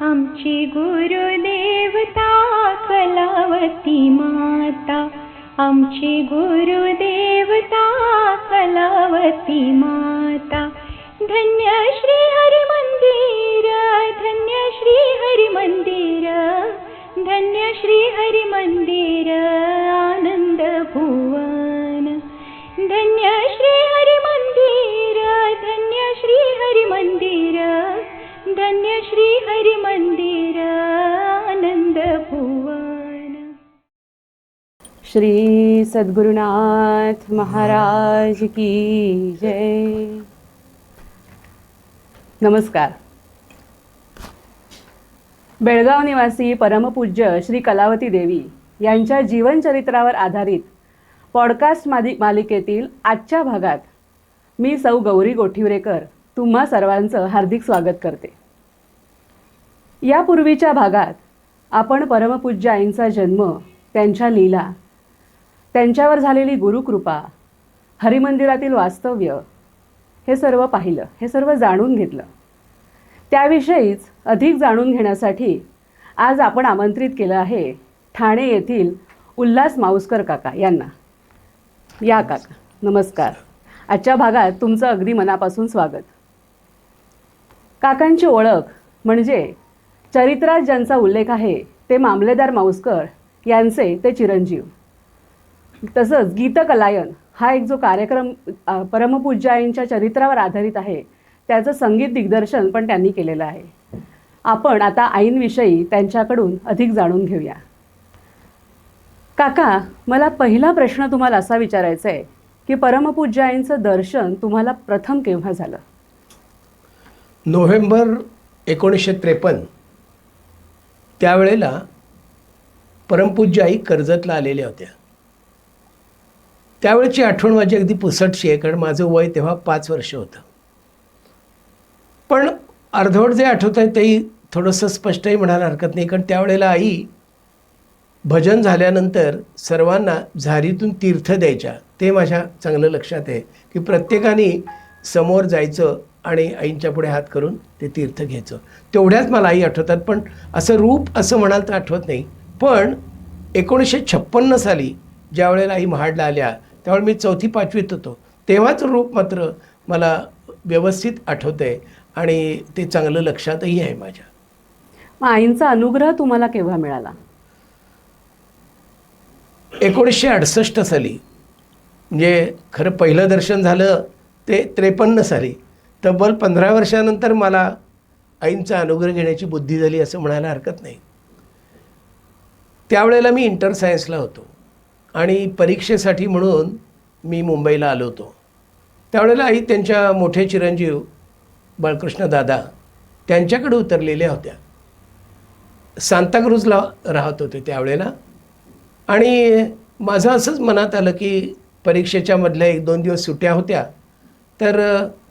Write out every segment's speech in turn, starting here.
आमची गुरुदेवता कलावती माता, आमची गुरुदेवता कलावती माता. धन्य श्री हरी मंदिर, धन्य श्री हरी मंदिर, धन्य श्री हरी मंदिर आनंद भुवन. धन्य श्री हरी मंदिर, धन्य श्री हरी मंदिर, धन्य श्री हरी मंदिर आनंद भुवन. श्री सद्गुरुनाथ महाराज की जय. नमस्कार. बेळगाव निवासी परमपूज्य श्री कलावती देवी यांच्या जीवनचरित्रावर आधारित पॉडकास्ट मालिकेतील आजच्या भागात मी सौ गौरी गोठिवरेकर तुम्हा सर्वांचं हार्दिक स्वागत करते. यापूर्वीच्या भागात आपण परमपूज्य आईंचा जन्म, त्यांच्या लीला, त्यांच्यावर झालेली गुरुकृपा, हरिमंदिरातील वास्तव्य हे सर्व पाहिलं, हे सर्व जाणून घेतलं. त्याविषयीच अधिक जाणून घेण्यासाठी आज आपण आमंत्रित केलं आहे ठाणे येथील उल्हास माऊसकर काका यांना. या काका, नमस्कार. आजच्या भागात तुमचं अगदी मनापासून स्वागत. काकांची ओळख म्हणजे चरित्रात ज्यांचा उल्लेख आहे ते मामलेदार माऊसकर यांचे ते चिरंजीव. तसंच गीतकलायन हा एक जो कार्यक्रम परमपूज्य आईंच्या चरित्रावर आधारित आहे त्याचं संगीत दिग्दर्शन पण त्यांनी केलेलं आहे. आपण आता आईंविषयी त्यांच्याकडून अधिक जाणून घेऊया. काका, मला पहिला प्रश्न तुम्हाला असा विचारायचा आहे की परमपूज्य आईंचं दर्शन तुम्हाला प्रथम केव्हा झालं? नोव्हेंबर 1953 त्यावेळेला परमपूज्य आई कर्जतला आलेल्या होत्या. त्यावेळेची आठवण माझी अगदी पुसटशी आहे, कारण माझं वय तेव्हा 5 वर्ष होतं. पण अर्धवट जे आठवत आहे तेही थोडंसं स्पष्टही म्हणायला हरकत नाही, कारण त्यावेळेला आई भजन झाल्यानंतर सर्वांना झारीतून तीर्थ द्यायच्या. ते माझ्या चांगलं लक्षात आहे की प्रत्येकाने समोर जायचं आणि आईंच्या पुढे हात करून ते तीर्थ घ्यायचं. तेवढ्याच मला आई आठवतात, पण असं रूप असं म्हणाल तर आठवत नाही. पण 1956 साली ज्या वेळेला आई महाडला आल्या त्यावेळेला मी 4वी-5वीत होतो. तेव्हाच रूप मात्र मला व्यवस्थित आठवतं आहे आणि ते चांगलं लक्षातही आहे माझ्या. मग आईंचा अनुग्रह तुम्हाला केव्हा मिळाला? 1968 साली, म्हणजे खरं पहिलं दर्शन झालं ते 53 साली. तब्बल 15 वर्षानंतर मला आईंचा अनुग्रह घेण्याची बुद्धी झाली असं म्हणायला हरकत नाही. त्यावेळेला मी इंटर सायन्सला होतो आणि परीक्षेसाठी म्हणून मी मुंबईला आलो होतो. त्यावेळेला आई त्यांच्या मोठे चिरंजीव बाळकृष्ण दादा त्यांच्याकडे उतरलेल्या होत्या. सांताक्रूजला राहत होते त्यावेळेला. आणि माझं असंच मनात आलं की परीक्षेच्या मधल्या 1-2 दिवस सुट्ट्या होत्या तर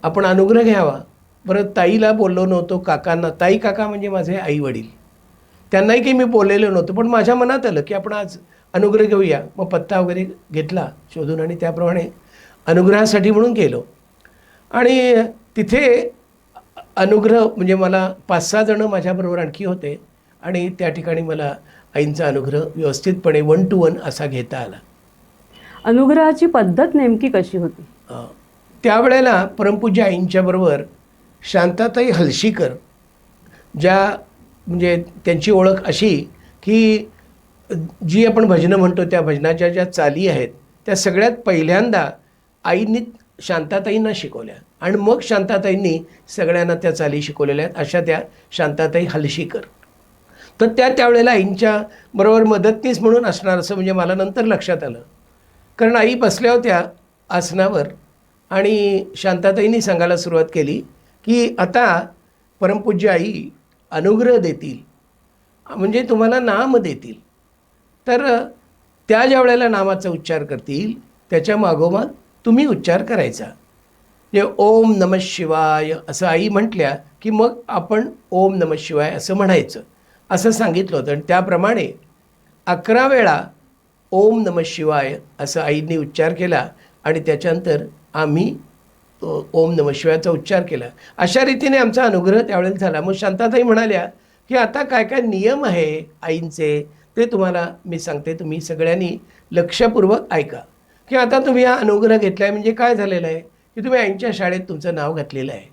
आपण अनुग्रह घ्यावा. बरं, ताईला बोललो नव्हतो, काकांना. ताई काका म्हणजे माझे आई वडील, त्यांनाही काही मी बोललेलो नव्हतं. पण माझ्या मनात आलं की आपण आज अनुग्रह घेऊया. मग पत्ता वगैरे घेतला शोधून आणि त्याप्रमाणे अनुग्रहासाठी म्हणून गेलो. आणि तिथे अनुग्रह म्हणजे मला 5-6 जणं माझ्याबरोबर आणखी होते आणि त्या ठिकाणी मला आईंचा अनुग्रह व्यवस्थितपणे 1 to 1 असा घेता आला. अनुग्रहाची पद्धत नेमकी कशी होती? त्यावेळेला परमपूज्य आईंच्याबरोबर शांताताई हलशीकर, ज्या म्हणजे त्यांची ओळख अशी की जी आपण भजनं म्हणतो त्या भजनाच्या ज्या चाली आहेत त्या सगळ्यात पहिल्यांदा आईंनी शांताताईंना शिकवल्या आणि मग शांताताईंनी सगळ्यांना त्या चाली शिकवलेल्या आहेत. अशा त्या शांताताई हलशीकर. तर त्यावेळेला आईंच्या बरोबर मदतनीस म्हणून असणार असं म्हणजे मला नंतर लक्षात आलं. कारण आई बसल्या होत्या आसनावर आणि शांताताईंनी सांगायला सुरुवात केली की आता परमपूज्य आई अनुग्रह देतील, म्हणजे तुम्हाला नाम देतील. तर त्या ज्या वेळेला नामाचा उच्चार करतील त्याच्या मागोमाग तुम्ही उच्चार करायचा. जे ओम नमः शिवाय असं आई म्हटल्या की मग आपण ओम नमः शिवाय असं म्हणायचं असं सांगितलं होतं. आणि त्याप्रमाणे 11 वेळा ओम नमः शिवाय असं आईंनी उच्चार केला आणि त्याच्यानंतर आम्ही ओम नमः शिवायचा उच्चार केला. अशा रीतीने आमचा अनुग्रह त्यावेळेला झाला. मग शांताताई म्हणाल्या की आता काय काय नियम आहे आईंचे ते तुम्हाला मी सांगते, तुम्ही सगळ्यांनी लक्षपूर्वक ऐका. की आता तुम्ही हा अनुग्रह घेतला आहे म्हणजे काय झालेलं आहे की तुम्ही आईंच्या शाळेत तुमचं नाव घातलेलं आहे.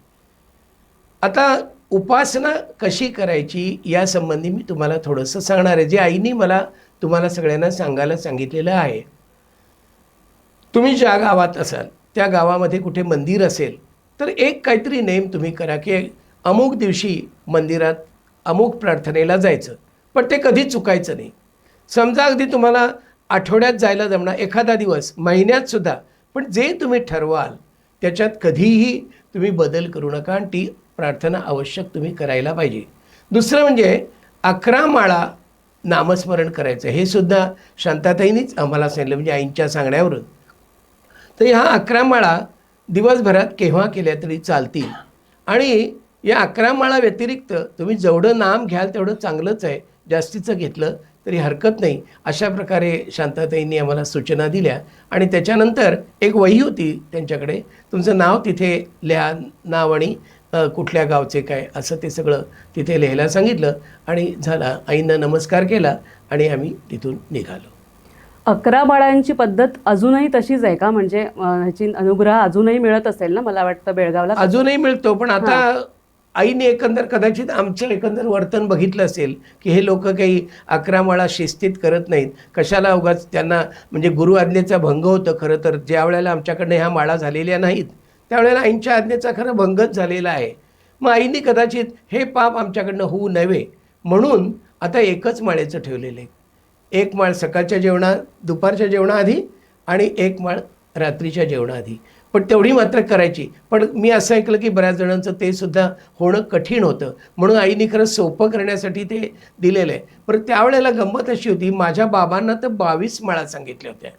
आता उपासना कशी करायची यासंबंधी मी तुम्हाला थोडंसं सांगणार आहे, जे आईनी मला तुम्हाला सगळ्यांना सांगायला सांगितलेलं आहे. तुम्ही ज्या गावात असाल त्या गावामध्ये कुठे मंदिर असेल तर एक काहीतरी नेम तुम्ही करा की अमुक दिवशी मंदिरात अमुक प्रार्थनेला जायचं, पण ते कधी चुकायचं नाही. समजा अगदी तुम्हाला आठवड्यात जायला जमणार, एखादा दिवस, महिन्यातसुद्धा, पण जे तुम्ही ठरवाल त्याच्यात कधीही तुम्ही बदल करू नका आणि ती प्रार्थना आवश्यक तुम्ही करायला पाहिजे. दुसरं म्हणजे 11 माळा नामस्मरण करायचं, हे सुद्धा शांताताईंनीच आम्हाला सांगितलं, म्हणजे आईंच्या सांगण्यावरून. तर ह्या 11 माळा दिवसभरात केव्हा केल्या तरी चालतील आणि या 11 माळा व्यतिरिक्त तुम्ही जेवढं नाम घ्याल तेवढं चांगलंच आहे, जास्तीचं घेतलं तरी हरकत नाही, अशा प्रकारे शांताताईंनी आम्हाला सूचना दिल्या. आणि त्याच्यानंतर एक वही होती त्यांच्याकडे, तुमचं नाव तिथे लिहा, नाव आणि कुठल्या गावचे काय असं ते सगळं तिथे लिहायला सांगितलं आणि झाला. आईंना नमस्कार केला आणि आम्ही तिथून निघालो. 11 माळांची पद्धत अजूनही तशीच आहे का? म्हणजे ह्याची अनुग्रह अजूनही मिळत असेल ना, मला वाटतं बेळगावला अजूनही मिळतो, पण आता आईने एकंदर कदाचित आमचं एकंदर वर्तन बघितलं असेल की हे लोक काही 11 माळा शिस्तीत करत नाहीत, कशाला उगाच त्यांना, म्हणजे गुरु आज्ञेचा भंग होतं. खरं तर ज्या वेळेला आमच्याकडनं ह्या माळा झालेल्या नाहीत त्यावेळेला आईंच्या आज्ञेचा खरं भंगच झालेला आहे. मग आईने कदाचित हे पाप आमच्याकडनं होऊ नये म्हणून आता एकच माळेचं ठेवलेलं आहे. एक माळ सकाळच्या दुपारच्या जेवणाआधी आणि एक माळ रात्रीच्या जेवणाआधी, पण तेवढी मात्र करायची. पण मी असं ऐकलं की बऱ्याच जणांचं ते सुद्धा होणं कठीण होतं, म्हणून आईने खरं सोपं करण्यासाठी ते दिलेलं आहे. पण त्यावेळेला गंमत अशी होती, माझ्या बाबांना तर 22 माळा सांगितल्या होत्या.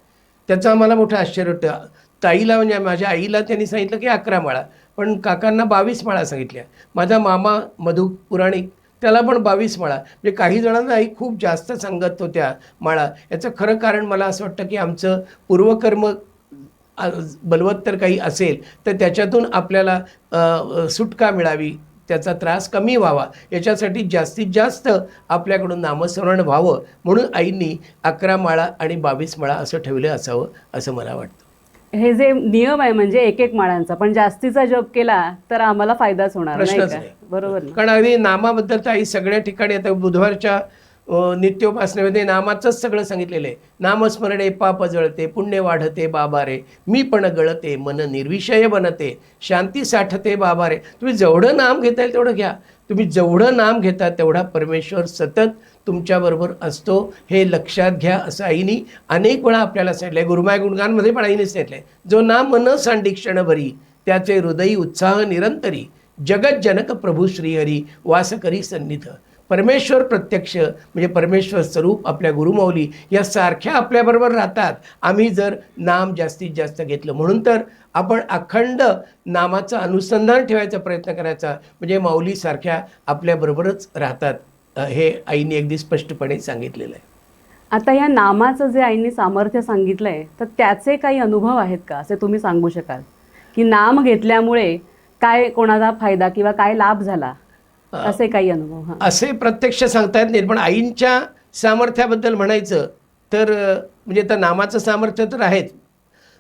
त्याचं आम्हाला मोठं आश्चर्य होतं. ताईला म्हणजे माझ्या आईला त्यांनी सांगितलं की 11 माळा, पण काकांना 22 माळा सांगितल्या. माझा मामा मधु पुराणिक त्याला पण 22 माळा, म्हणजे काही जणांना आई खूप जास्त सांगत होत्या माळा. याचं खरं कारण मला असं वाटतं की आमचं पूर्वकर्म बलवत्तर काही असेल तर त्याच्यातून आपल्याला सुटका मिळावी, त्याचा त्रास कमी व्हावा, याच्यासाठी जास्तीत जास्त आपल्याकडून नामस्मरण व्हावं म्हणून आईंनी 11 माळा आणि 22 माळा असं ठेवलं असावं असं मला वाटतं. हे जे नियम आहे म्हणजे एक माळांचा, पण जास्तीचा जप केला तर आम्हाला फायदाच होणार प्रश्नच नाही, बरोबर ना? कारण अगदी नामाबद्दल तर आई सगळ्या ठिकाणी आता बुधवारच्या नित्योपासनेमध्ये नामाचंच सगळं सांगितलेलं आहे. नामस्मरणे पाप जळते, पुण्य वाढते बाबा रे, मी पण गळते, मन निर्विषय बनते, शांती साठते बाबा रे. तुम्ही जेवढं नाम घेता येईल तेवढं घ्या. तुम्ही जेवढं नाम घेता तेवढा परमेश्वर सतत तुमच्याबरोबर असतो, हे लक्षात घ्या असं आईनी अनेक वेळा आपल्याला सांगितलं आहे. गुरुमाय गुणगानमध्ये पण आईने सांगितलं आहे, जो नाम मन सांडी क्षण भरी, त्याचे हृदयी उत्साह निरंतरी, जगत जनक प्रभू श्रीहरी वास करी सन्निध. परमेश्वर प्रत्यक्ष म्हणजे परमेश्वर स्वरूप आपल्या गुरुमाऊली या सारख्या आपल्याबरोबर राहतात, आम्ही जर नाम जास्तीत जास्त घेतलं. म्हणून तर आपण अखंड नामाचं अनुसंधान ठेवायचा प्रयत्न करायचा, म्हणजे माऊलीसारख्या आपल्याबरोबरच राहतात, हे आईने अगदी स्पष्टपणे सांगितलेलं आहे. आता या नामाचं जे आईने सामर्थ्य सांगितलं आहे तर त्याचे काही अनुभव आहेत का, असे तुम्ही सांगू शकाल की नाम घेतल्यामुळे काय कोणाचा फायदा किंवा काय लाभ झाला, असे काही अनुभव? असे प्रत्यक्ष सांगता येत नाहीत, पण आईंच्या सामर्थ्याबद्दल म्हणायचं तर म्हणजे आता नामाचं सामर्थ्य तर आहेच.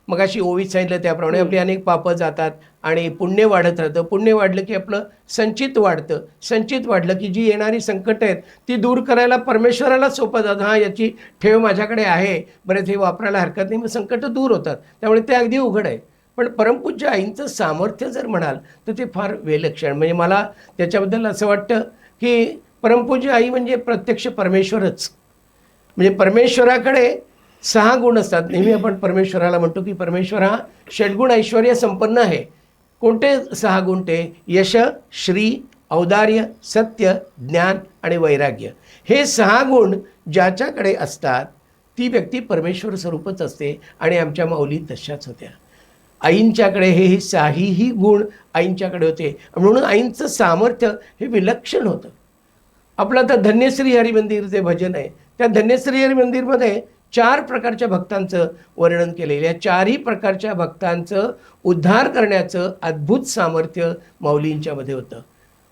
मग अशी ओवीत सांगितलं त्याप्रमाणे आपली अनेक पापं जातात आणि पुण्य वाढत राहतं. पुण्य वाढलं की आपलं संचित वाढतं, संचित वाढलं की जी येणारी संकटं आहेत ती दूर करायला परमेश्वराला सोपं जातं. हां, याची ठेव माझ्याकडे आहे, बरेच हे वापरायला हरकत नाही, मग संकटं दूर होतात. त्यामुळे ते अगदी उघड आहे. पण परमपूज्य आईंचं सामर्थ्य जर म्हणाल तर ते फार विलक्षण, म्हणजे मला त्याच्याबद्दल असं वाटतं की परमपूज्य आई म्हणजे प्रत्यक्ष परमेश्वरच. म्हणजे परमेश्वराकडे 6 गुण असतात. नेहमी आपण परमेश्वराला म्हणतो की परमेश्वर हा षड्गुण ऐश्वर्य संपन्न आहे. कोणते 6 गुण ते? यश, श्री, औदार्य, सत्य, ज्ञान आणि वैराग्य. हे 6 गुण ज्याच्याकडे असतात ती व्यक्ती परमेश्वर स्वरूपच असते आणि आमच्या माऊली तशाच होत्या. आईंच्याकडे हे 6ही गुण आईंच्याकडे होते, म्हणून आईंचं सामर्थ्य हे विलक्षण होतं. आपलं आता धन्यश्री हरी मंदिर जे भजन आहे त्या धन्यश्री हरी मंदिरमध्ये 4 प्रकारच्या भक्तांचं वर्णन केलेलं आहे. 4ही प्रकारच्या भक्तांचं उद्धार करण्याचं अद्भुत सामर्थ्य माऊलींच्यामध्ये होतं.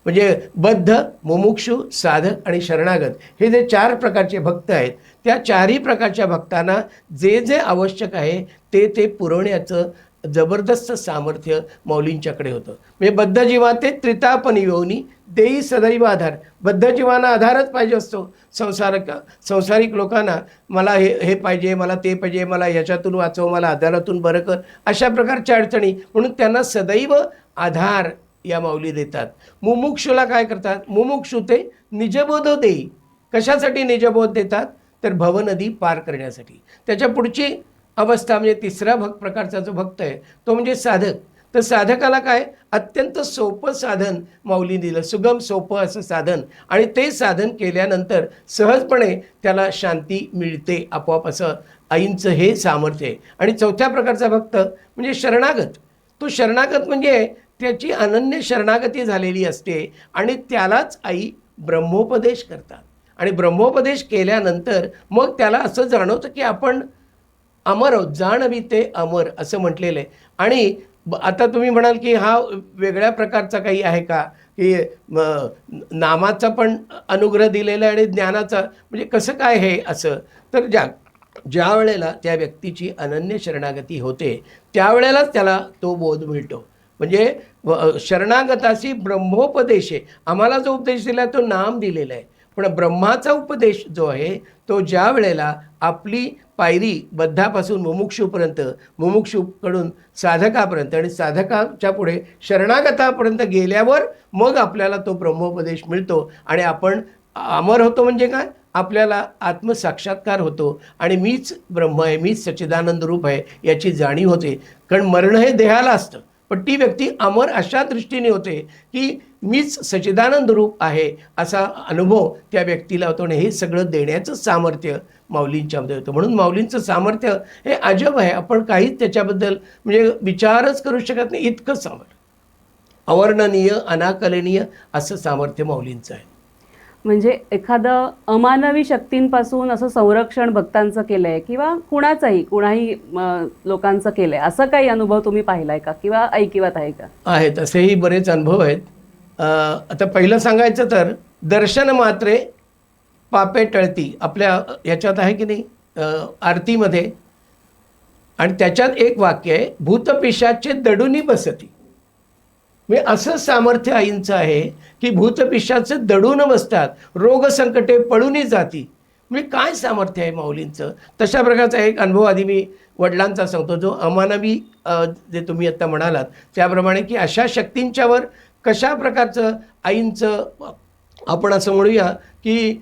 म्हणजे बद्ध, मुमुक्षु, साधक आणि शरणागत हे जे 4 प्रकारचे भक्त आहेत, त्या 4ही प्रकारच्या भक्तांना जे जे आवश्यक आहे ते पुरवण्याचं जबरदस्त सामर्थ्य माऊलींच्याकडे होतं. म्हणजे बद्ध जीवा ते त्रितापन योनी देई सदैव आधार. बद्ध जीवांना आधारच पाहिजे असतो. संसारिक लोकांना मला हे पाहिजे, मला ते पाहिजे, मला ह्याच्यातून वाचव, मला आधारातून बरं कर, अशा प्रकारच्या अडचणी, म्हणून त्यांना सदैव आधार या माऊली देतात. मुमुक्षूला काय करतात? मुमुक्षू ते निजबोध देई. कशासाठी निजबोध देतात? तर भवनदी पार करण्यासाठी. त्याच्या पुढची अवस्था म्हणजे तिसरा प्रकारचा जो भक्त आहे तो म्हणजे साधक. तर साधकाला काय? अत्यंत सोपं साधन माऊली दिलं, सुगम सोपं असं साधन, आणि ते साधन केल्यानंतर सहजपणे त्याला शांती मिळते आपोआप, असं आईंचं हे सामर्थ्य आहे. आणि चौथ्या प्रकारचा भक्त म्हणजे शरणागत. तो शरणागत म्हणजे त्याची अनन्य शरणागती झालेली असते आणि त्यालाच आई ब्रह्मोपदेश करतात. आणि ब्रह्मोपदेश केल्यानंतर मग त्याला असं जाणवतं की आपण अमर आहोत, जाणवी ते अमर असं म्हटलेलं आहे. आणि आता तुम्ही म्हणाल की हा वेगळ्या प्रकारचा काही आहे का, की नामाचा पण अनुग्रह दिलेला आहे आणि ज्ञानाचा, म्हणजे कसं काय हे असं? तर ज्या वेळेला त्या व्यक्तीची अनन्य शरणागती होते त्यावेळेलाच त्याला तो बोध मिळतो. म्हणजे शरणागताशी ब्रह्मोपदेश आहे. आम्हाला जो उपदेश दिला आहे तो नाम दिलेला आहे, पण ब्रह्माचा उपदेश जो आहे तो ज्या वेळेला आपली पायरी बद्धापासून मुमुक्षूपर्यंत, मुमुक्षूकडून साधकापर्यंत आणि साधकाच्या पुढे शरणागतापर्यंत गेल्यावर मग आपल्याला तो ब्रह्मोपदेश मिळतो आणि आपण अमर होतो. म्हणजे काय? आपल्याला आत्मसाक्षात्कार होतो आणि मीच ब्रह्म आहे, मीच सच्चिदानंद रूप आहे याची जाणीव होते. कारण मरण हे देहाला असतं, पण ती व्यक्ती अमर अशा दृष्टीने होते की मीच सच्चिदानंद रूप आहे असा अनुभव त्या व्यक्तीला होतो. आणि हे सगळं देण्याचं सामर्थ्य माऊलींच्यामध्ये होतं. म्हणून माऊलींचं सामर्थ्य हे अजब आहे. आपण काहीच त्याच्याबद्दल म्हणजे विचारच करू शकत नाही, इतकं सामर्थ्य, अवर्णनीय, अनाकलनीय असं सामर्थ्य माऊलींचं आहे. म्हणजे एखादं अमानवी शक्तींपासून असं संरक्षण भक्तांचं केलं आहे किंवा कुणाही लोकांचं केलं आहे, असं काही अनुभव तुम्ही पाहिलाय का किंवा ऐकिवात आहे का? आहेत, असेही बरेच अनुभव आहेत. आता पहिलं सांगायचं तर दर्शन मात्रे पापे टळती, आपल्या ह्याच्यात आहे की नाही आरतीमध्ये, आणि त्याच्यात एक वाक्य आहे, भूतपिशाचे दडूनी बसती. म्हणजे असं सामर्थ्य आईंचं आहे की भूतपिशाचे दडून बसतात, रोग संकटे पळूनही जाती. म्हणजे काय सामर्थ्य आहे माऊलींचं. तशा प्रकारचा एक अनुभव आधी मी वडिलांचा सांगतो, जो अमानवी जे तुम्ही आत्ता म्हणालात त्याप्रमाणे, की अशा शक्तींच्यावर कशा प्रकारचं आईंचं, आपण असं म्हणूया की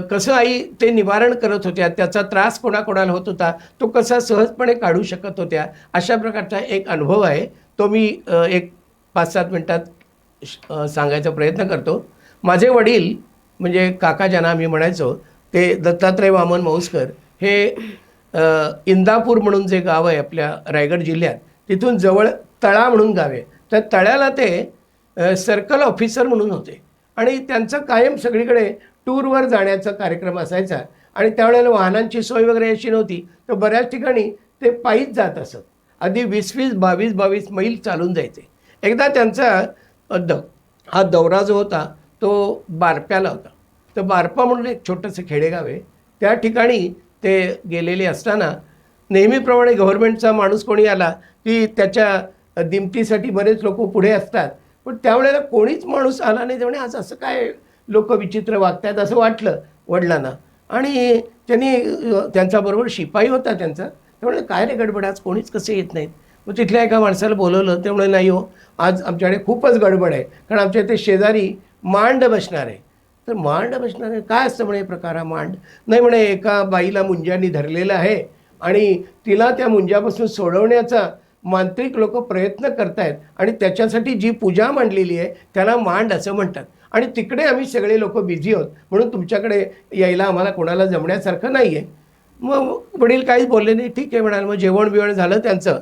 कसं आई ते निवारण करत होत्या, त्याचा त्रास कोणाकोणाला होत होता तो कसा सहजपणे काढू शकत होत्या, अशा प्रकारचा एक अनुभव आहे. तो मी एक 5-7 मिनटात सांगायचा प्रयत्न करतो. माझे वडील म्हणजे काका ज्यांना आम्ही म्हणायचो, ते दत्तात्रय वामन मौसकर हे इंदापूर म्हणून जे गाव आहे आपल्या रायगड जिल्ह्यात, तिथून जवळ तळा म्हणून गाव आहे. त्या तळ्याला ते सर्कल ऑफिसर म्हणून होते आणि त्यांचं कायम सगळीकडे टूरवर जाण्याचा कार्यक्रम असायचा. आणि त्यावेळेला वाहनांची सोय वगैरे अशी नव्हती, तर बऱ्याच ठिकाणी ते पायीच जात असत. आधी 20-20, 22-22 मैल चालून जायचे. एकदा त्यांचा हा दौरा जो होता तो बारप्याला होता. तर बारपा म्हणून एक छोटंसं खेडेगाव आहे, त्या ठिकाणी ते गेलेले असताना नेहमीप्रमाणे गव्हर्नमेंटचा माणूस कोणी आला की त्याच्या दिमतीसाठी बरेच लोक पुढे असतात, पण त्यावेळेला कोणीच माणूस आला नाही. त्यामुळे आज असं काय लोक विचित्र वागतात असं वाटलं वडिलांना. आणि त्यांच्याबरोबर शिपाई होता त्यांचा. त्यामुळे काय रे गडबड, आज कोणीच कसे येत नाहीत. मग तिथल्या एका माणसाला बोलवलं. त्यामुळे नाही हो, आज आमच्याकडे खूपच गडबड आहे, कारण आमच्या इथे शेजारी मांड बसणार आहे. तर मांड बसणार आहे, काय असतं म्हणे प्रकार हा मांड? नाही म्हणे, एका बाईला मुंजांनी धरलेलं आहे आणि तिला त्या मुंजापासून सोडवण्याचा मांत्रिक लोक प्रयत्न करतायत आणि त्याच्यासाठी जी पूजा मांडलेली आहे त्याला मांड असं म्हणतात. आणि तिकडे आम्ही सगळे लोक बिझी आहोत, म्हणून तुमच्याकडे यायला आम्हाला कोणाला जमण्यासारखं नाही आहे. मग वडील काहीच बोलले नाही. ठीक आहे म्हणाल. मग जेवण बिवण झालं त्यांचं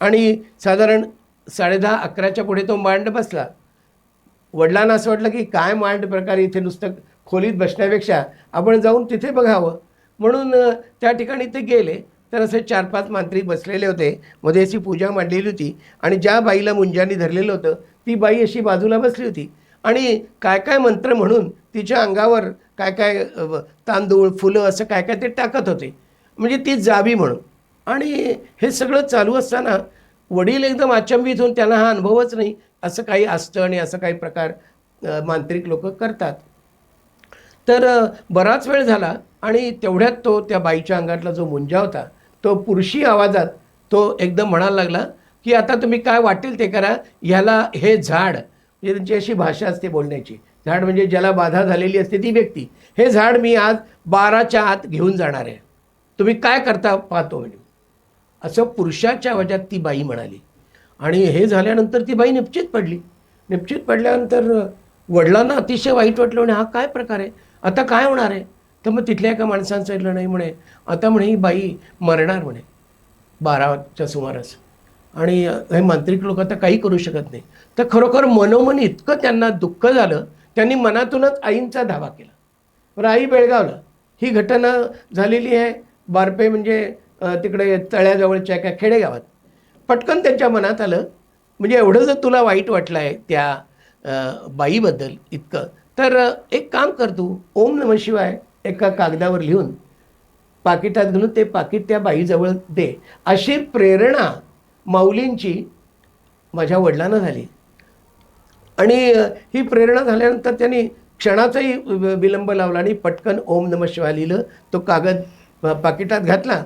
आणि साधारण 10:30-11च्या पुढे तो मांड बसला. वडिलांना असं वाटलं की काय मांड प्रकार, इथे नुसतं खोलीत बसण्यापेक्षा आपण जाऊन तिथे बघावं, म्हणून त्या ठिकाणी ते गेले. तर असे 4-5 मांत्रिक बसलेले होते, मध्ये अशी पूजा मांडलेली होती आणि ज्या बाईला मुंजांनी धरलेलं होतं ती बाई अशी बाजूला बसली होती. आणि काय काय मंत्र म्हणून तिच्या अंगावर काय काय तांदूळ फुलं असं काय काय ते टाकत होते, म्हणजे ती जावी म्हणून. आणि हे सगळं चालू असताना वडील एकदम अचंबित होऊन, त्यांना हा अनुभवच नाही असं काही असतं आणि असं काही प्रकार मांत्रिक लोक करतात. तर बराच वेळ झाला आणि तेवढ्यात तो त्या बाईच्या अंगातला जो मुंजा होता तो पुरुषी आवाजात तो एकदम म्हणायला लागला की आता तुम्ही काय वाटेल ते करा, ह्याला हे झाड, म्हणजे त्यांची अशी भाषा असते बोलण्याची, झाड म्हणजे ज्याला बाधा झालेली असते ती व्यक्ती, हे झाड मी आज 12च्या आत घेऊन जाणार आहे, तुम्ही काय करता पाहतो म्हणजे, असं पुरुषाच्या आवाजात ती बाई म्हणाली. आणि हे झाल्यानंतर ती बाई निश्चित पडली. निश्चित पडल्यानंतर वडिलांना अतिशय वाईट वाटलं, म्हणे हा काय प्रकार आहे, आता काय होणार आहे. तर मग तिथल्या एका माणसानं सांगितलं, नाही म्हणे आता म्हणे ही बाई मरणार म्हणे 12च्या सुमारास, आणि हे मांत्रिक लोक आता काही करू शकत नाही. तर खरोखर मनोमन इतकं त्यांना दुःख झालं, त्यांनी मनातूनच आईंचा धावा केला. बरं, आई बेळगावला ही घटना झालेली आहे, बारपे म्हणजे तिकडे तळ्याजवळच्या एका खेडेगावात. पटकन त्यांच्या मनात आलं, म्हणजे एवढं जर तुला वाईट वाटलं आहे त्या बाईबद्दल इतकं, तर एक काम कर, तू ओम नमः शिवाय एका कागदावर लिहून पाकिटात घालून ते पाकिट त्या बाईजवळ दे. अशी प्रेरणा माऊलींची माझ्या वडिलांना झाली. आणि ही प्रेरणा झाल्यानंतर त्यांनी क्षणाचाही विलंब लावला आणि पटकन ओम नमः शिवाय लिहिलं, तो कागद पाकिटात घातला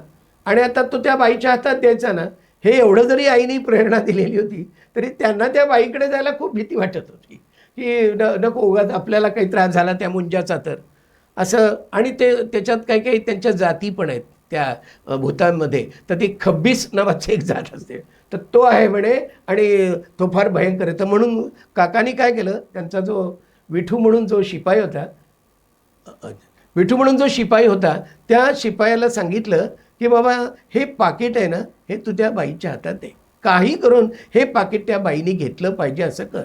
आणि आता तो त्या बाईच्या हातात द्यायचा ना. हे एवढं जरी आईने प्रेरणा दिलेली होती तरी त्यांना त्या बाईकडे जायला खूप भीती वाटत होती की नको उगाच आपल्याला काही त्रास झाला त्या मुंजाचा तर असं. आणि त्याच्यात काही काही त्यांच्या जाती पण आहेत त्या भूतांमध्ये. तर ती खब्बीस नावाची एक जात असते, तर तो आहे म्हणे आणि तो फार भयंकर आहे. तर म्हणून काकानी काय केलं, त्यांचा जो विठू म्हणून जो शिपाई होता त्या शिपायाला सांगितलं की बाबा हे पाकिट आहे ना, हे तू त्या बाईच्या हातात दे, काही करून हे पाकिट त्या बाईने घेतलं पाहिजे असं कर.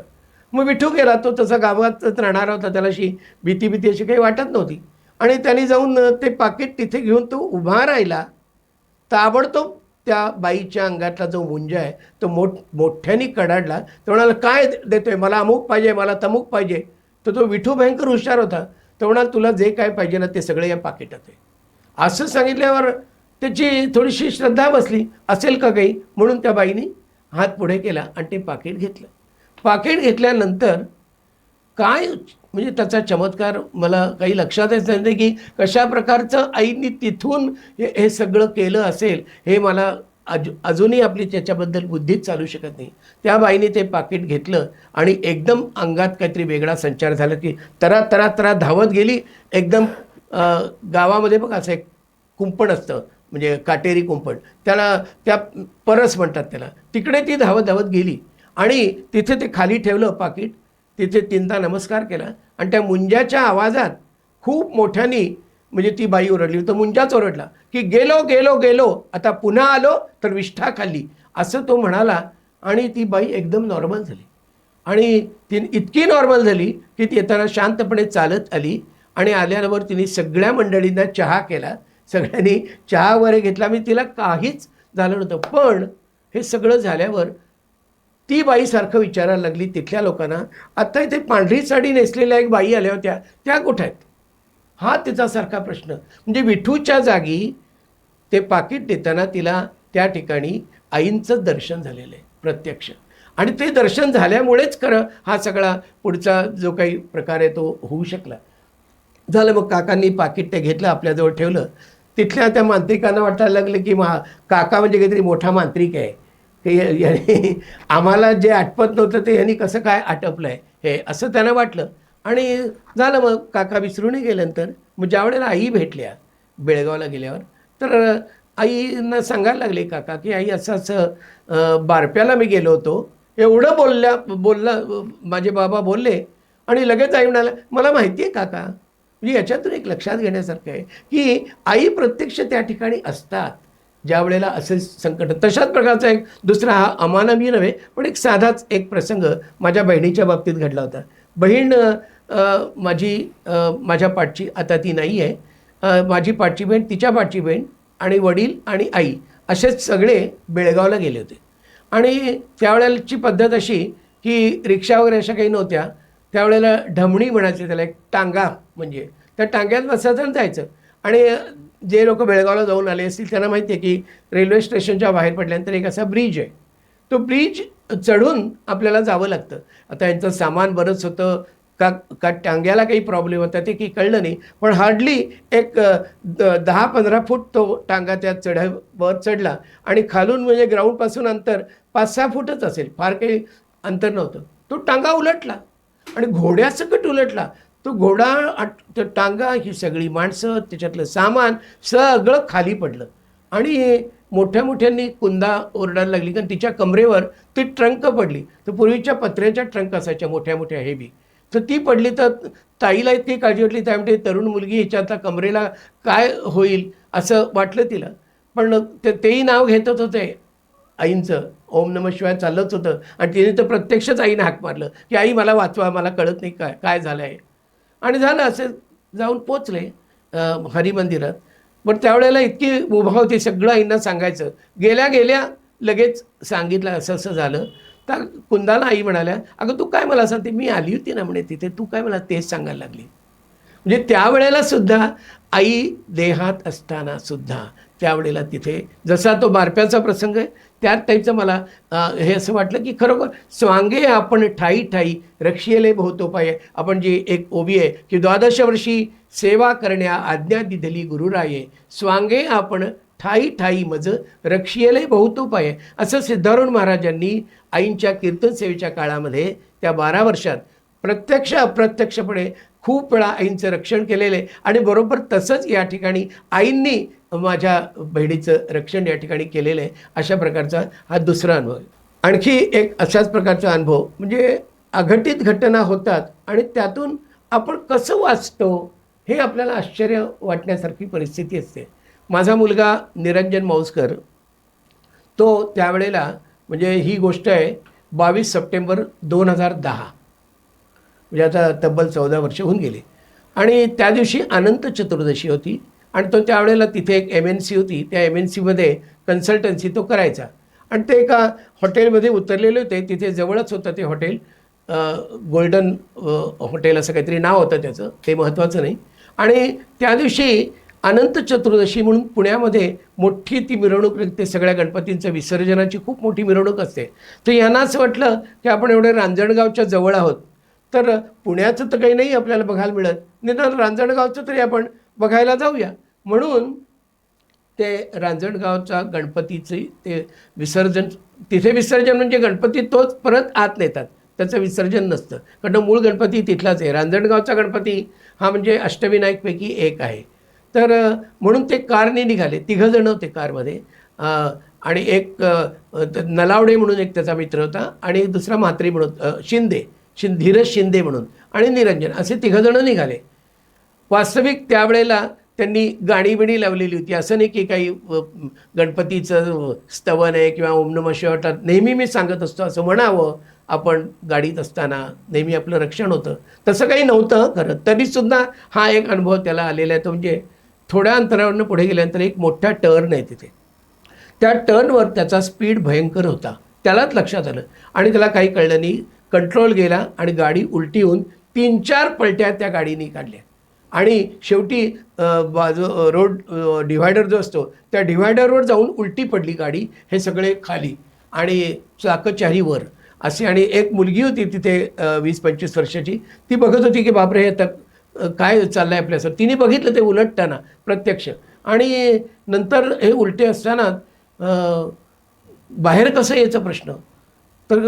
मग विठू गेला, तो तसा गावातच राहणारा होता, त्याला अशी भीती अशी काही वाटत नव्हती. आणि त्यांनी जाऊन ते पाकिट तिथे घेऊन तो उभा राहिला. ताबडतोब त्या बाईच्या अंगातला जो मुंजा आहे तो मोठ्याने कडाडला. तो म्हणाला, काय देतोय, मला अमुक पाहिजे, मला तमुक पाहिजे. तर तो विठू भयंकर हुशार होता. तो म्हणाला, तुला जे काय पाहिजे ना ते सगळे या पाकिटात आहे. असं सांगितल्यावर त्याची थोडीशी श्रद्धा बसली असेल का काही, म्हणून त्या बाईने हात पुढे केला आणि ते पाकिट घेतलं. पाकिट घेतल्यानंतर काय म्हणजे त्याचा चमत्कार मला काही लक्षात येत नाही की कशा प्रकारचं आईने तिथून हे सगळं केलं असेल, हे मला अजूनही आपली त्याच्याबद्दल बुद्धीच चालू शकत नाही. त्या बाईने ते पाकिट घेतलं आणि एकदम अंगात काहीतरी वेगळा संचार झाला की तरा तरा तरा धावत गेली. एकदम गावामध्ये बघा असं एक कुंपण असतं, म्हणजे काटेरी कुंपण, त्याला त्या परस म्हणतात त्याला, तिकडे ती धावत धावत गेली आणि तिथे ते खाली ठेवलं पाकिट. तिथे 3दा नमस्कार केला आणि त्या मुंजाच्या आवाजात खूप मोठ्याने म्हणजे ती बाई ओरडली. तर मुंजाच ओरडला की गेलो गेलो गेलो, आता पुन्हा आलो तर विष्ठा खाल्ली, असं तो म्हणाला. आणि ती बाई एकदम नॉर्मल झाली. आणि ती इतकी नॉर्मल झाली की ती येताना शांतपणे चालत आली. आणि आल्यावर तिने सगळ्या मंडळींना चहा केला, सगळ्यांनी चहा वगैरे घेतला. मी तिला काहीच झालं नव्हतं. पण हे सगळं झाल्यावर ती बाई सारखं विचारायला लागली तिथल्या लोकांना, आता इथे पांढरी साडी नेसलेल्या एक बाई आल्या होत्या, त्या कुठे आहेत, हा तिचा सारखा प्रश्न. म्हणजे विठूच्या जागी ते पाकिट देताना तिला त्या ठिकाणी आईंचं दर्शन झालेलं आहे प्रत्यक्ष. आणि ते दर्शन झाल्यामुळेच खरं हा सगळा पुढचा जो काही प्रकार आहे तो होऊ शकला. झालं, मग काकांनी पाकिट ते घेतलं, आपल्याजवळ ठेवलं. तिथल्या त्या मांत्रिकांना वाटायला लागलं की काका म्हणजे काहीतरी मोठा मांत्रिक आहे, की याने आम्हाला जे आटपत नव्हतं ते यांनी कसं काय आटपलं आहे हे, असं त्यांना वाटलं. आणि झालं, मग काका विसरूनही गेल्यानंतर मग ज्या वेळेला आई भेटल्या बेळगावला गेल्यावर, तर आईंना सांगायला लागले काका की आई असं असं बारप्याला मी गेलो होतो, एवढं बोलला माझे बाबा बोलले. आणि लगेच आई म्हणाला, मला माहिती आहे काका. म्हणजे याच्यातून एक लक्षात घेण्यासारखं आहे की आई प्रत्यक्ष त्या ठिकाणी असतात ज्या वेळेला असे संकट. तशाच प्रकारचा एक दुसरा, हा अमानवी नव्हे पण एक साधाच एक प्रसंग माझ्या बहिणीच्या बाबतीत घडला होता. बहीण माझ्या पाठची, आता ती नाही आहे, माझी पाठची बहीण, तिच्या पाठची बहीण आणि वडील आणि आई असेच सगळे बेळगावला गेले होते. आणि त्यावेळेची पद्धत अशी की रिक्षा वगैरे अशा काही नव्हत्या, त्यावेळेला ढमणी म्हणायचे त्याला, एक टांगा म्हणजे त्या टांग्यात बसायचं आणि जायचं. आणि जे लोक बेळगावला जाऊन आले असतील त्यांना माहिती आहे की रेल्वे स्टेशनच्या बाहेर पडल्यानंतर एक असा ब्रिज आहे, तो ब्रिज चढून आपल्याला जावं लागतं. आता यांचं सामान बरंच होतं का टांग्याला काही प्रॉब्लेम होता ते काही कळलं नाही, पण हार्डली एक 10-15 फूट तो टांगा त्या वर चढला आणि खालून म्हणजे ग्राउंडपासून अंतर 5-6 फूटच असेल, फार काही अंतर नव्हतं. तो टांगा उलटला आणि घोड्यासकट उलटला. तो घोडा, तो टांगा, ही सगळी माणसं, त्याच्यातलं सामान सगळं खाली पडलं आणि मोठ्या मोठ्यांनी कुंदा ओरडायला लागली, कारण तिच्या कमरेवर ती ट्रंक पडली. तर पूर्वीच्या पत्र्याच्या ट्रंक असायच्या मोठ्या मोठ्या हेवी, तर ती पडली. तर ताईला इतकी काळजी वाटली, त्यामुळे तरुण मुलगी हिच्या आता कमरेला काय होईल असं वाटलं तिला. पण तेही नाव घेतच होते आईंचं, ओम नमः शिवाय चाललंच होतं. आणि तिने तर प्रत्यक्षच आईने हाक मारलं की आई मला वाचवा, मला कळत नाही काय काय झालं आहे. आणि झालं असं, जाऊन पोचले हरिमंदिरात. पण त्यावेळेला इतकी उभा होती, सगळं आईंना सांगायचं. गेल्या गेल्या लगेच सांगितलं असं असं झालं. तर कुंदाला आई म्हणाल्या, अगं तू काय मला सांगते, मी आली होती ना म्हणे तिथे, तू काय मला तेच सांगायला लागली. म्हणजे त्यावेळेला सुद्धा आई देहात असताना सुद्धा त्यावेळेला तिथे, जसा तो बारप्याचा प्रसंग आहे त्याच टाईपचं मला हे असं वाटलं की खरोखर स्वांगे आपण ठाई ठाई रक्षियले बहुतोपाय. आपण जी एक ओवी आहे की 12 वर्षी सेवा करण्या आज्ञा दिधली गुरुराये, स्वांगे आपण ठाई ठाई मज रक्षियले बहुतोपाय. असं सिद्धारूढ महाराजांनी आईंच्या कीर्तन सेवेच्या काळामध्ये त्या 12 वर्षात प्रत्यक्ष अप्रत्यक्षपणे खूप वेळा आईंचं रक्षण केलेलं आहे. आणि बरोबर तसंच या ठिकाणी आईंनी माझ्या बहिणीचं रक्षण या ठिकाणी केलेलं आहे. अशा प्रकारचा हा दुसरा अनुभव आहे. आणखी एक अशाच प्रकारचा अनुभव म्हणजे अघटित घटना होतात आणि त्यातून आपण कसं वाचतो हे आपल्याला आश्चर्य वाटण्यासारखी परिस्थिती असते. माझा मुलगा निरंजन मौजकर, तो त्यावेळेला म्हणजे ही गोष्ट आहे 22 सप्टेंबर 2010, म्हणजे आता तब्बल 14 वर्ष होऊन गेली. आणि त्या दिवशी अनंत चतुर्दशी होती आणि तो त्यावेळेला तिथे एक MNC होती, त्या MNCमध्ये कन्सल्टन्सी तो करायचा. आणि ते एका हॉटेलमध्ये उतरलेले होते, तिथे जवळच होतं ते हॉटेल, गोल्डन हॉटेल असं काहीतरी नाव होतं त्याचं, ते महत्त्वाचं नाही. आणि त्या दिवशी अनंत चतुर्दशी म्हणून पुण्यामध्ये मोठी ती मिरवणूक निघते, सगळ्या गणपतींचं विसर्जनाची खूप मोठी मिरवणूक असते. तर यांना असं वाटलं की आपण एवढे रांजणगावच्या जवळ आहोत, तर पुण्याचं तर काही नाही आपल्याला बघायला मिळत, निदान रांजणगावचं तरी आपण बघायला जाऊया. म्हणून ते रांजणगावच्या गणपतीचे ते विसर्जन, तिथे विसर्जन म्हणजे गणपती तोच परत आत नेतात, त्याचं विसर्जन नसतं, कारण मूळ गणपती तिथलाच आहे. रांजणगावचा गणपती हा म्हणजे अष्टविनायकपैकी एक आहे. तर म्हणून ते कारने निघाले, 3 जण होते कारमध्ये. आणि एक नलावडे म्हणून एक त्याचा मित्र होता आणि दुसरा म्हात्रे म्हणून धीरज शिंदे म्हणून आणि निरंजन, असे 3 जण निघाले. वास्तविक त्यावेळेला त्यांनी गाणी बिणी लावलेली होती. असं नाही की काही गणपतीचं स्तवन आहे किंवा ओम नमः शिवाय नेहमी मी सांगत असतो असं म्हणावं आपण गाडीत असताना, नेहमी आपलं रक्षण होतं, तसं काही नव्हतं खरं. तरीसुद्धा हा एक अनुभव त्याला आलेला आहे. तो म्हणजे थोड्या अंतरावरनं पुढे गेल्यानंतर एक मोठा टर्न आहे तिथे, त्या टर्नवर त्याचा स्पीड भयंकर होता, त्यालाच लक्षात आलं आणि त्याला काही कळलं नाही. कंट्रोल गेला आणि गाडी उलटी होऊन 3-4 पलट्या त्या गाडीने काढल्या आणि शेवटी रोड डिव्हायडर जो असतो त्या डिव्हायडरवर जाऊन उलटी पडली गाडी. हे सगळे खाली आणि चाकं वर असे. आणि एक मुलगी होती तिथे 20-25 वर्षाची, ती बघत होती की बापरे हे आता काय चाललं आहे आपल्यासमोर. तिने बघितलं ते उलटताना प्रत्यक्ष. आणि नंतर हे उलटे असताना बाहेर कसं यायचा प्रश्न, तर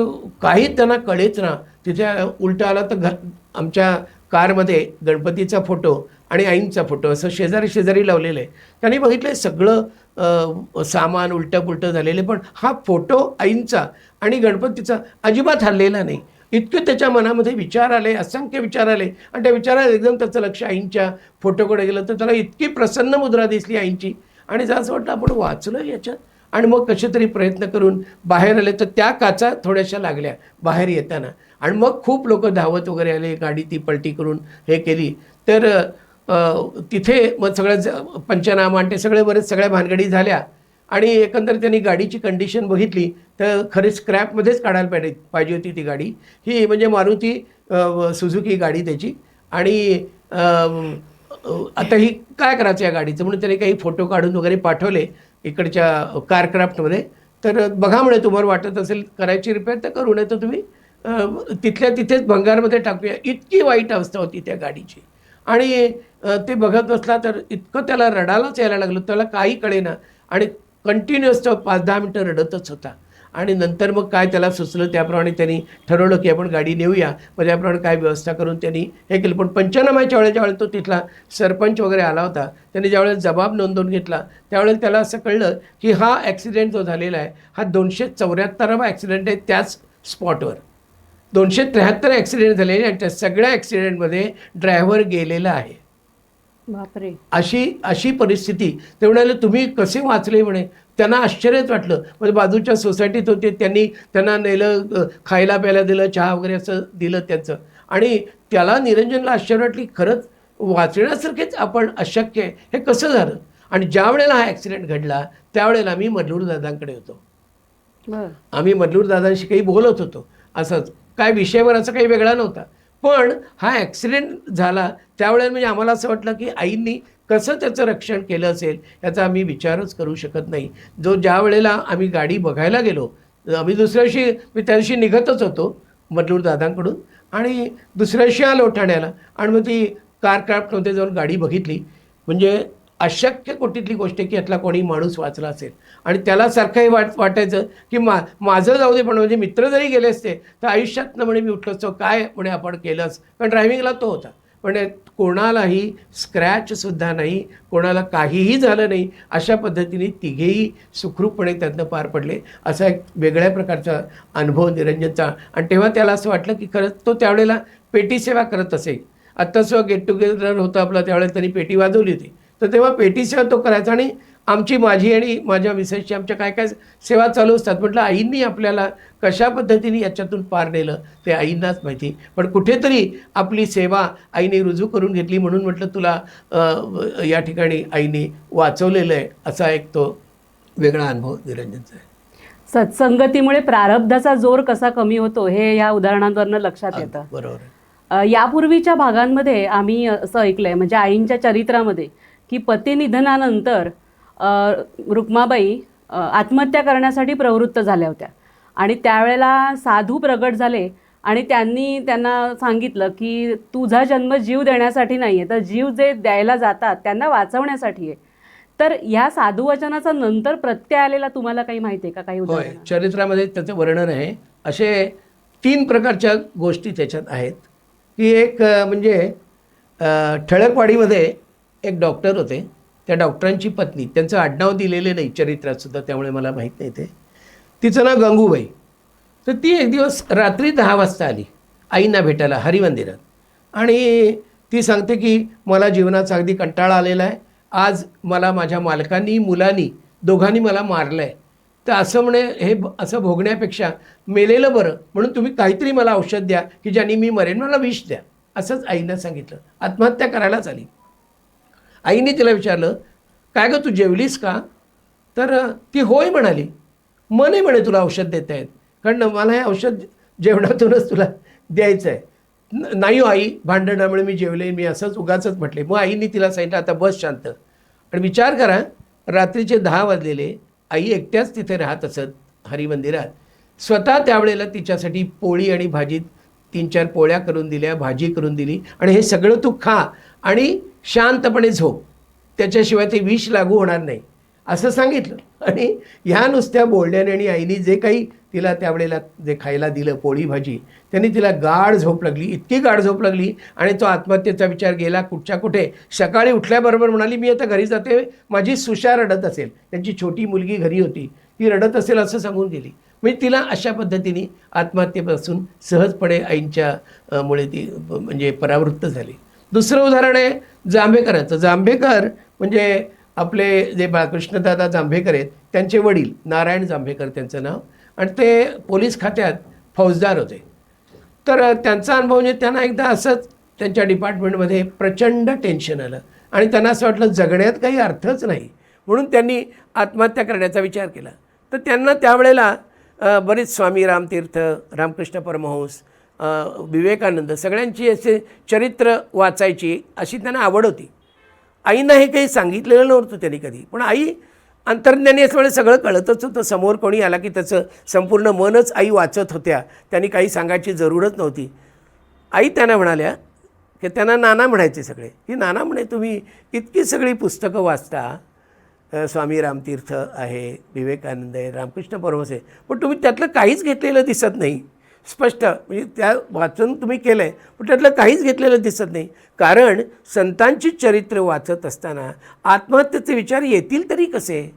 काही त्यांना कळेच ना. तिथे उलटा आला तर आमच्या कारमध्ये गणपतीचा फोटो आणि आईंचा फोटो असं शेजारी शेजारी लावलेलं आहे. त्यांनी बघितलं सामान सामान उलटं पुलटं झालेलं, पण हा फोटो आईंचा आणि गणपतीचा अजिबात हललेला नाही. इतके त्याच्या मनामध्ये विचार आले, असंख्य विचार आले आणि त्या विचारात एकदम त्याचं लक्ष आईंच्या फोटोकडे गेलं. तर त्याला इतकी प्रसन्न मुद्रा दिसली आईंची आणि असं वाटलं आपण वाचलं याच्यात. आणि मग कसे तरी प्रयत्न करून बाहेर आले, तर त्या काचा थोड्याशा लागल्या बाहेर येताना. आणि मग खूप लोक धावत वगैरे आले, गाडी ती पलटी करून हे केली. तर तिथे मग सगळं पंचनामा आणि ते सगळ्या भानगडी झाल्या. आणि एकंदर त्यांनी गाडीची कंडिशन बघितली तर खरी स्क्रॅपमध्येच काढायला पाहिजे होती ती गाडी. ही म्हणजे मारुती सुझुकी गाडी त्याची. आणि आता ही काय करायचं या गाडीचं म्हणून त्याने काही फोटो काढून वगैरे पाठवले इकडच्या कारक्राफ्टमध्ये. तर बघा म्हणे तुम्हाला वाटत असेल करायची रिपेअर तर करू, नये तर तुम्ही तिथल्या तिथेच भंगारमध्ये टाकूया. इतकी वाईट अवस्था होती त्या गाडीची. आणि ते बघत बसला तर इतकं त्याला रडायलाच यायला लागलं, त्याला काही कळेना आणि कंटिन्युअस तो 5-10 मिनटं रडतच होता. आणि नंतर मग काय त्याला सुचलं त्याप्रमाणे त्यांनी ठरवलं की आपण गाडी नेऊया. मग त्याप्रमाणे काय व्यवस्था करून त्यांनी हे केलं. पण पंचनाम्याच्या वेळेस तो तिथला सरपंच वगैरे आला होता, त्यांनी ज्यावेळेस जबाब नोंदवून घेतला त्यावेळेस त्याला असं कळलं की हा ॲक्सिडेंट जो झालेला आहे हा 274वा ॲक्सिडेंट आहे त्याच स्पॉटवर. 273 ॲक्सिडेंट झालेले आणि त्या सगळ्या ॲक्सिडेंटमध्ये ड्रायव्हर गेलेला आहे. बापरे. अशी परिस्थिती. ते म्हणाले तुम्ही कसे वाचले म्हणे. त्यांना आश्चर्यच वाटलं. म्हणजे बाजूच्या सोसायटीत होते, त्यांना नेलं, खायला प्यायला दिलं, चहा वगैरे असं दिलं त्यांचं. आणि त्याला निरंजनला आश्चर्य वाटली, खरंच वाचण्यासारखेच आपण अशक्य आहे, हे कसं झालं. आणि ज्या वेळेला हा ॲक्सिडेंट घडला त्यावेळेला मी मल्लूर दादांकडे होतो. आम्ही मल्लूर दादांशी काही बोलत होतो, असंच काय विषयावर, असं काही वेगळा नव्हता. पण हा ॲक्सिडेंट झाला त्यावेळेला म्हणजे आम्हाला असं वाटलं की आईंनी कसं त्याचं रक्षण केलं असेल याचा आम्ही विचारच करू शकत नाही. ज्या वेळेला आम्ही गाडी बघायला गेलो, आम्ही दुसऱ्या दिवशी, मी त्या दिवशी निघतच होतो मल्लूर दादांकडून आणि दुसऱ्या दिवशी आलो ठाण्याला. आणि मग ती कारक्राफ्टमध्ये जाऊन गाडी बघितली. म्हणजे अशक्य कोटीतली गोष्ट आहे की यातला कोणी माणूस वाचला असेल. आणि त्याला सारखं हे वाटायचं की माझं जाऊ दे, पण म्हणजे मित्र जरी गेले असते तर आयुष्यातनं म्हणे मी उठलो असतो, काय म्हणे आपण केलंच. कारण ड्रायव्हिंगला तो होता. पण कोणालाही स्क्रॅचसुद्धा नाही, कोणाला काहीही झालं नाही. अशा पद्धतीने तिघेही सुखरूपपणे त्यातनं पार पडले. असा एक वेगळ्या प्रकारचा अनुभव निरंजनचा. आणि तेव्हा त्याला असं वाटलं की खरंच तो त्यावेळेला पेटी सेवा करत असे. आत्ताच गेट टुगेदर होतं आपलं, त्यावेळेला त्यांनी पेटी वाजवली होती. तर तेव्हा पेटी सेवा तो करायचा. आणि माझी आणि माझ्या मिसेसची आमच्या काय काय सेवा चालू असतात. म्हटलं आईंनी आपल्याला कशा पद्धतीने याच्यातून पार नेलं ते आईंनाच माहिती. पण कुठेतरी आपली सेवा आईने रुजू करून घेतली, म्हणून म्हटलं तुला या ठिकाणी आईने वाचवलेलं आहे. असा एक तो वेगळा अनुभव निरंजनचा आहे. सत्संगतीमुळे प्रारब्धाचा जोर कसा कमी होतो हे या उदाहरणांवरनं लक्षात येतं. बरोबर. यापूर्वीच्या भागांमध्ये आम्ही असं ऐकलंय, म्हणजे आईंच्या चरित्रामध्ये, की पती निधनानंतर रुक्माबाई आत्महत्या करण्यासाठी प्रवृत्त झाल्या होत्या. आणि त्यावेळेला साधू प्रगट झाले आणि त्यांनी त्यांना सांगितलं की तुझा जन्म जीव देण्यासाठी नाही आहे, तर जीव जे द्यायला जातात त्यांना वाचवण्यासाठी आहे. तर ह्या साधू वचनाचा नंतर प्रत्यय आलेला तुम्हाला काही माहिती आहे का? काही होय, चरित्रामध्ये त्याचं वर्णन आहे. असे 3 प्रकारच्या गोष्टी त्याच्यात आहेत. की एक म्हणजे ठळकवाडीमध्ये एक डॉक्टर होते, त्या डॉक्टरांची पत्नी, त्यांचं आडनाव दिलेले नाही चरित्रातसुद्धा, त्यामुळे मला माहीत नाही ते. तिचं नाव गंगूबाई. तर ती एक दिवस रात्री 10 वाजता आली आईंना भेटायला हरिमंदिरात. आणि ती सांगते की मला जीवनाचा अगदी कंटाळा आलेला आहे, आज मला माझ्या मालकांनी मुलांनी दोघांनी मला मारलं आहे, तर असं म्हणे हे असं भोगण्यापेक्षा मेलेलं बरं, म्हणून तुम्ही काहीतरी मला औषध द्या की ज्याने मी मरेन, मला विष द्या. असंच आईनं सांगितलं. आत्महत्या करायलाच आली. आईने तिला विचारलं काय गं तू जेवलीस का? तर ती होय म्हणाली. मग नाही म्हणे तुला औषध देत आहेत, कारण मला हे औषध जेवणातूनच तुला द्यायचं आहे. नाही हो आई, भांडणामुळे मी जेवले, मी असंच उगाचच म्हटले. मग आईने तिला सांगितलं आता बस शांत. आणि विचार करा, रात्रीचे 10 वाजलेले, आई एकट्याच तिथे राहत असत हरिमंदिरात. स्वतः त्यावेळेला तिच्यासाठी पोळी आणि भाजी 3-4 पोळ्या करून दिल्या, भाजी करून दिली. आणि हे सगळं तू खा आणि शांतपणे झोप, त्याच्याशिवाय ते विष लागू होणार नाही असं सांगितलं. आणि ह्या नुसत्या बोलण्याने आणि आईने जे काही तिला त्यावेळेला जे खायला दिलं पोळी भाजी, त्यांनी तिला गाढ झोप लागली, इतकी गाढ झोप लागली. आणि तो आत्महत्येचा विचार गेला कुठच्या कुठे. सकाळी उठल्याबरोबर म्हणाली मी आता घरी जाते, माझी सुशा रडत असेल, त्यांची छोटी मुलगी घरी होती, ती रडत असेल असं सांगून गेली. म्हणजे तिला अशा पद्धतीने आत्महत्येपासून सहजपणे आईंच्या मुळे ती म्हणजे परावृत्त झाली. दुसरं उदाहरण आहे जांभेकरांचं. जांभेकर म्हणजे आपले जे बाळकृष्णदादा जांभेकर आहेत त्यांचे वडील, नारायण जांभेकर त्यांचं नाव, आणि ते पोलीस खात्यात फौजदार होते. तर त्यांचा अनुभव म्हणजे त्यांना एकदा असंच त्यांच्या डिपार्टमेंटमध्ये प्रचंड टेन्शन आलं आणि त्यांना असं वाटलं जगण्यात काही अर्थच नाही, म्हणून त्यांनी आत्महत्या करण्याचा विचार केला. तर त्यांना त्यावेळेला बरेच स्वामी रामतीर्थ, रामकृष्ण परमहंस विवेकानंद सगळ्यांची असे चरित्र वाचायची अशी त्यांना आवड होती. आईंना हे काही सांगितलेलं नव्हतं त्यांनी कधी, पण आई अंतर्ज्ञानी असल्यामुळे सगळं कळतच होतं. समोर कोणी आला की त्याचं संपूर्ण मनच आई वाचत होत्या, त्यांनी काही सांगायची जरूरच नव्हती. आई त्यांना म्हणाल्या की त्यांना नाना म्हणायचे सगळे, की नाना म्हणे तुम्ही इतकी सगळी पुस्तकं वाचता, स्वामी रामतीर्थ आहे, विवेकानंद आहे, रामकृष्ण परमहंस आहे, पण तुम्ही त्यातलं काहीच घेतलेलं दिसत नाही. स्पष्ट म्हणजे त्या वाचन तुम्ही केलं आहे, पण त्यातलं काहीच घेतलेलं दिसत नाही. कारण संतांची चरित्र वाचत असताना आत्महत्येचे विचार येतील तरी कसे,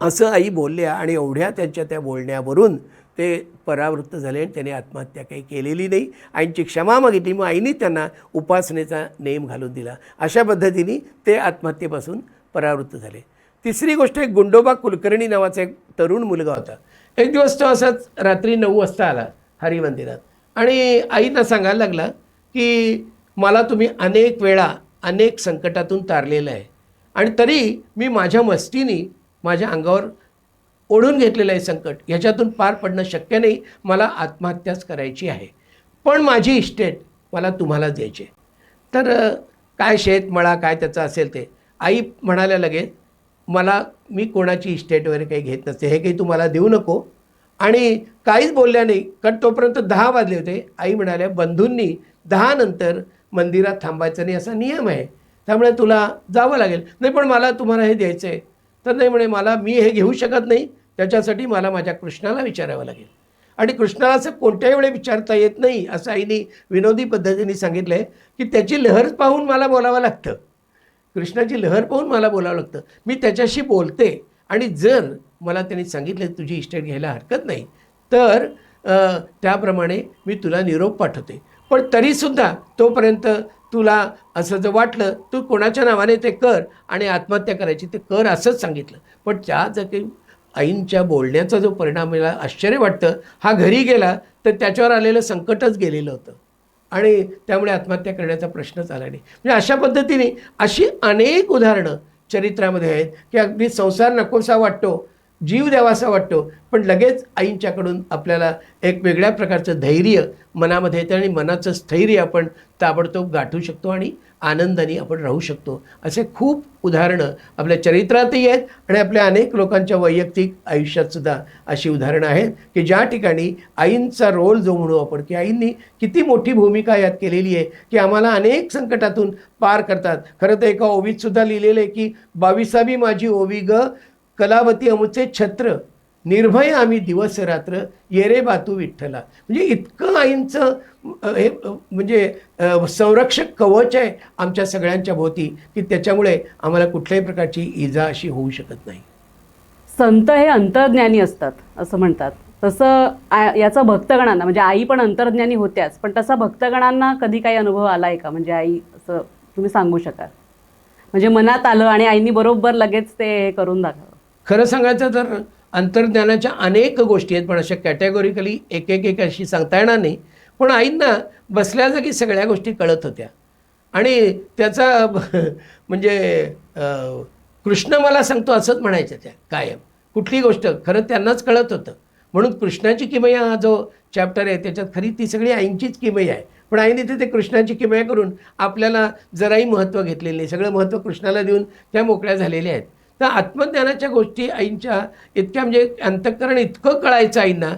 असं आई बोलल्या. आणि एवढ्या त्यांच्या त्या बोलण्यावरून ते परावृत्त झाले आणि त्याने आत्महत्या काही केलेली नाही. आईंची क्षमा मागितली, मग आईने त्यांना उपासनेचा नेम घालून दिला. अशा पद्धतीने ते आत्महत्येपासून परावृत्त झाले. तिसरी गोष्ट, एक गुंडोबा कुलकर्णी नावाचा एक तरुण मुलगा होता. एक दिवस तो असाच रात्री 9 वाजता आला हरिमंदिरात आणि आईंना सांगायला लागला की मला तुम्ही अनेक वेळा अनेक संकटातून तारलेलं आहे आणि तरी मी माझ्या मस्तीने माझ्या अंगावर ओढून घेतलेलं आहे संकट, ह्याच्यातून पार पडणं शक्य नाही, मला आत्महत्याच करायची आहे, पण माझी इस्टेट मला तुम्हाला द्यायची. तर काय शेतमळा काय त्याचं असेल ते. आई म्हणाल्या लगेच, मी कोणाची इस्टेट वगैरे काही घेत नसते, हे काही तुम्हाला देऊ नको. आणि काहीच बोलल्या नाही, कारण तोपर्यंत 10 वाजले होते. आई म्हणाल्या, बंधूंनी 10 नंतर मंदिरात थांबायचं नाही असा नियम आहे, त्यामुळे तुला जावं लागेल. नाही पण मला तुम्हाला हे द्यायचं आहे. तर नाही म्हणे, मी हे घेऊ शकत नाही, त्याच्यासाठी मला माझ्या कृष्णाला विचारावं लागेल. आणि कृष्णाला असं कोणत्याही वेळी विचारता येत नाही असं आईने विनोदी पद्धतीने सांगितलं आहे की त्याची लहर पाहून मला बोलावं लागतं, कृष्णाची लहर पाहून मला बोलावं लागतं. मी त्याच्याशी बोलते आणि जर मला त्यांनी सांगितलं तुझी इस्टेट घ्यायला हरकत नाही तर त्याप्रमाणे मी तुला निरोप पाठवते, पण तरीसुद्धा तोपर्यंत तुला असं जर वाटलं तू कोणाच्या नावाने ते कर आणि आत्महत्या करायची ते कर असंच सांगितलं. पण त्या जर काही आईंच्या बोलण्याचा जो परिणाम मला आश्चर्य वाटतं, हा घरी गेला तर त्याच्यावर आलेलं संकटच गेलेलं होतं आणि त्यामुळे आत्महत्या करण्याचा प्रश्नच आला नाही. म्हणजे अशा पद्धतीने अशी अनेक उदाहरणं चरित्रामध्ये आहेत की अगदी संसार नकोसा वाटतो, जीव द्यावासा वाटतो, पण लगेच आईंच्याकडून आपल्याला एक वेगळ्या प्रकारचं धैर्य मनामध्ये येतं आणि मनाचं स्थैर्य आपण ताबडतोब गाठू शकतो आणि आनंदाने आपण राहू शकतो. असे खूप उदाहरणं आपल्या चरित्रातही आहेत आणि आपल्या अनेक लोकांच्या वैयक्तिक आयुष्यातसुद्धा अशी उदाहरणं आहेत की ज्या ठिकाणी आईंचा रोल जो म्हणू आपण, की आईंनी किती मोठी भूमिका यात केलेली आहे की आम्हाला अनेक संकटातून पार करतात. खरं तर एका ओवीतसुद्धा लिहिलेलं आहे की 22वी माझी ओवी ग, कलावती अमुचे छत्र, निर्भय आम्ही दिवस रात्र, येरे बातू विठ्ठला. म्हणजे इतकं आईंचं हे म्हणजे संरक्षक कवच आहे आमच्या सगळ्यांच्या भोवती की त्याच्यामुळे आम्हाला कुठल्याही प्रकारची इजा अशी होऊ शकत नाही. संत हे अंतर्ज्ञानी असतात असं म्हणतात, तसं याचा भक्तगणांना, म्हणजे आई पण अंतर्ज्ञानी होत्याच, पण तसा भक्तगणांना कधी काही अनुभव आला आहे का? म्हणजे आई असं तुम्ही सांगू शकाल, म्हणजे मनात आलं आणि आईनी बरोबर लगेच ते करून दाखवलं. खरं सांगायचं तर अंतर्ज्ञानाच्या अनेक गोष्टी आहेत, पण अशा कॅटेगोरिकली एक अशी सांगता येणार नाही. पण आईंना बसल्या जागी सगळ्या गोष्टी कळत होत्या आणि त्याचा म्हणजे कृष्ण मला सांगतो असंच म्हणायचं त्या कायम. कुठली गोष्ट खरं त्यांनाच कळत होतं. म्हणून कृष्णाची किमया हा जो चॅप्टर आहे त्याच्यात खरी ती सगळी आईंचीच किमया आहे, पण आईने तिथे कृष्णाची किमया करून आपल्याला जराही महत्त्व घेतलेलं नाही, सगळं महत्त्व कृष्णाला देऊन त्या मोकळ्या झालेल्या आहेत. तर आत्मज्ञानाच्या गोष्टी आईंच्या इतक्या, म्हणजे अंतःकरण इतकं कळायचं आईंना,